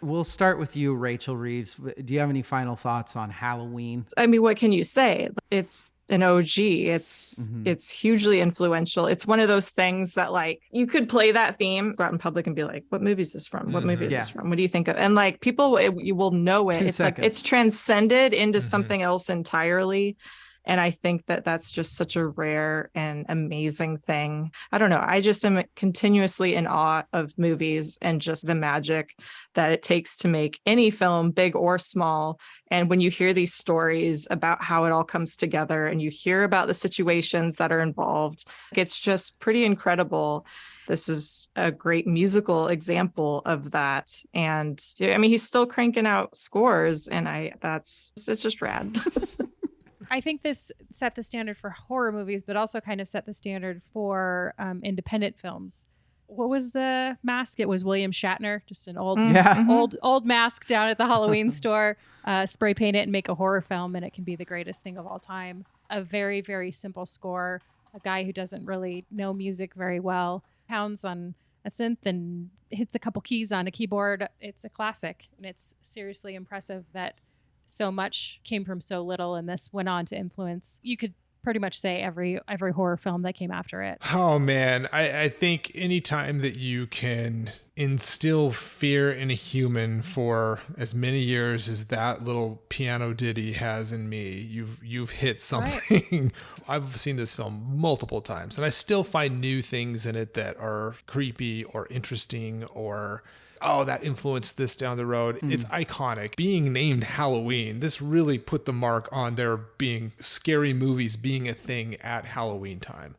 We'll start with you, Rachel Reeves. Do you have any final thoughts on Halloween? I mean, what can you say? It's an OG. It's hugely influential. It's one of those things that, like, you could play that theme, go out in public and be like, what movie is this from? What movie is this from? What do you think of? And like, people, you will know it. It's like, it's transcended into something else entirely. And I think that that's just such a rare and amazing thing. I don't know. I just am continuously in awe of movies and just the magic that it takes to make any film, big or small. And when you hear these stories about how it all comes together and you hear about the situations that are involved, it's just pretty incredible. This is a great musical example of that. And I mean, he's still cranking out scores, and it's just rad. I think this set the standard for horror movies, but also kind of set the standard for independent films. What was the mask? It was William Shatner, just an old mask down at the Halloween store. Spray paint it and make a horror film, and it can be the greatest thing of all time. A very, very simple score. A guy who doesn't really know music very well pounds on a synth and hits a couple keys on a keyboard. It's a classic, and it's seriously impressive that so much came from so little, and this went on to influence. You could pretty much say every horror film that came after it. Oh man, I think anytime that you can instill fear in a human for as many years as that little piano ditty has in me, you've hit something. Right. I've seen this film multiple times and I still find new things in it that are creepy or interesting or that influenced this down the road. It's iconic. Being named Halloween, this really put the mark on there being scary movies being a thing at Halloween time.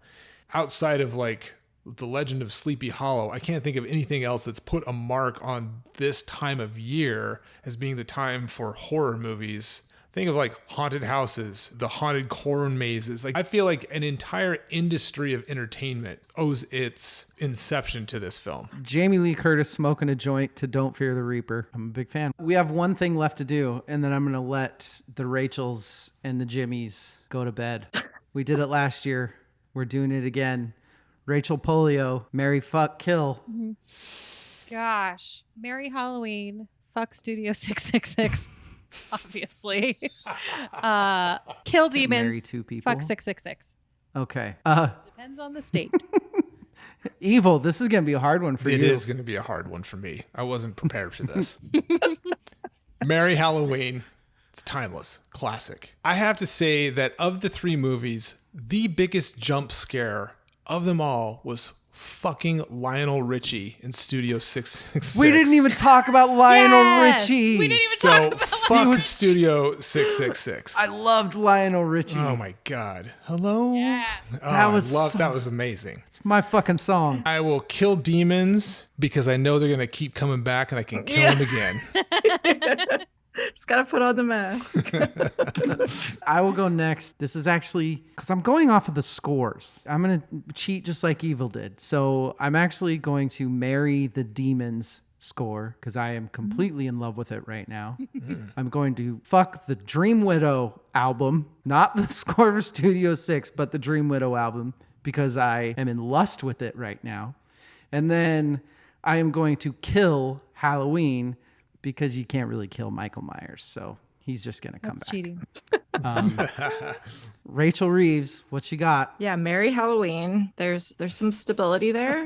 Outside of like The Legend of Sleepy Hollow, I can't think of anything else that's put a mark on this time of year as being the time for horror movies. Think of like haunted houses, the haunted corn mazes. Like I feel like an entire industry of entertainment owes its inception to this film. Jamie Lee Curtis smoking a joint to Don't Fear the Reaper. I'm a big fan. We have one thing left to do, and then I'm going to let the Rachels and the Jimmies go to bed. We did it last year. We're doing it again. Rachel Polio, Marry, Fuck, Kill. Mm-hmm. Gosh. Merry Halloween. Fuck Studio 666. Obviously. Kill demons. Marry two people. Fuck 666. Okay. Depends on the state. Evil, this is going to be a hard one for you. It is going to be a hard one for me. I wasn't prepared for this. Merry Halloween. It's timeless. Classic. I have to say that of the three movies, the biggest jump scare of them all was fucking Lionel Richie in Studio 666. We didn't even talk about Lionel Richie. We didn't even talk about fuck Studio 666. I loved Lionel Richie. Oh my God. Hello? Yeah. Oh, that was amazing. It's my fucking song. I will kill demons because I know they're going to keep coming back and I can kill them again. Just gotta put on the mask. I will go next. This is actually because I'm going off of the scores. I'm going to cheat just like Evil did. So I'm actually going to marry the Demons score because I am completely in love with it right now. I'm going to fuck the Dream Widow album, not the score for Studio 6, but the Dream Widow album because I am in lust with it right now. And then I am going to kill Halloween because you can't really kill Michael Myers. So he's just going to come back. Cheating. Rachel Reeves, what you got? Yeah, Merry Halloween. There's some stability there. And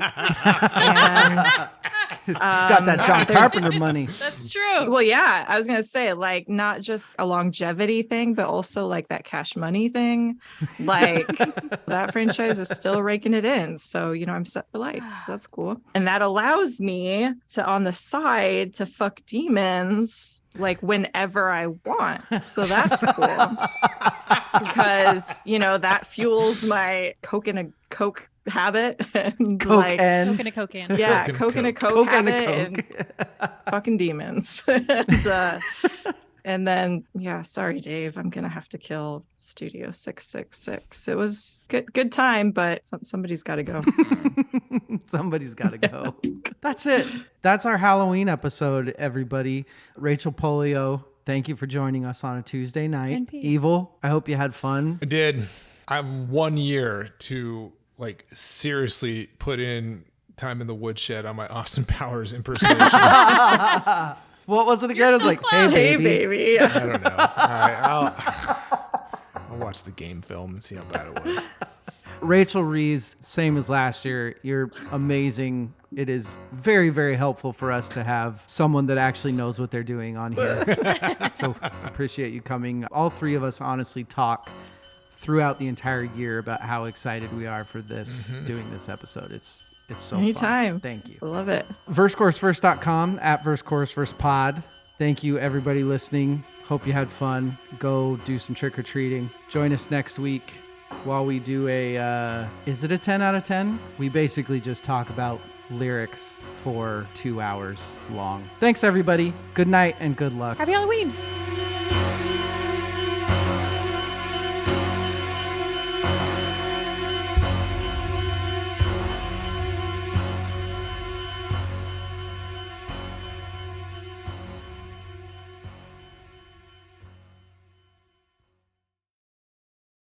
got that John Carpenter money. That's true. Well, yeah, I was gonna say like not just a longevity thing, but also like that cash money thing. Like that franchise is still raking it in. So, I'm set for life. So that's cool. And that allows me to on the side to fuck demons like whenever I want. So that's cool. Because, that fuels my Coke and a Coke habit and Coke like and Coke and a Coke and. yeah, Coke and a Coke habit and fucking demons. And then, yeah, sorry, Dave, I'm gonna have to kill Studio 666. It was good time, but somebody's got to go. Somebody's got to go. That's it. That's our Halloween episode, everybody. Rachel Polio, thank you for joining us on a Tuesday night. NP. Evil, I hope you had fun. I did. I have 1 year to seriously put in time in the woodshed on my Austin Powers impersonation. What was it again? You're It was so like, close. hey, Hey, baby. I don't know. All right, I'll watch the game film and see how bad it was. Rachel Reeves, same as last year. You're amazing. It is very, very helpful for us to have someone that actually knows what they're doing on here. So appreciate you coming. All three of us honestly talk throughout the entire year about how excited we are for this, doing this episode. It's so Anytime. fun. Thank you. I love it. VerseCourseFirst.com at VerseCourseFirstPod. Thank you, everybody listening. Hope you had fun. Go do some trick-or-treating. Join us next week while we do is it a 10 out of 10? We basically just talk about lyrics for 2 hours long. Thanks, everybody. Good night and good luck. Happy Halloween.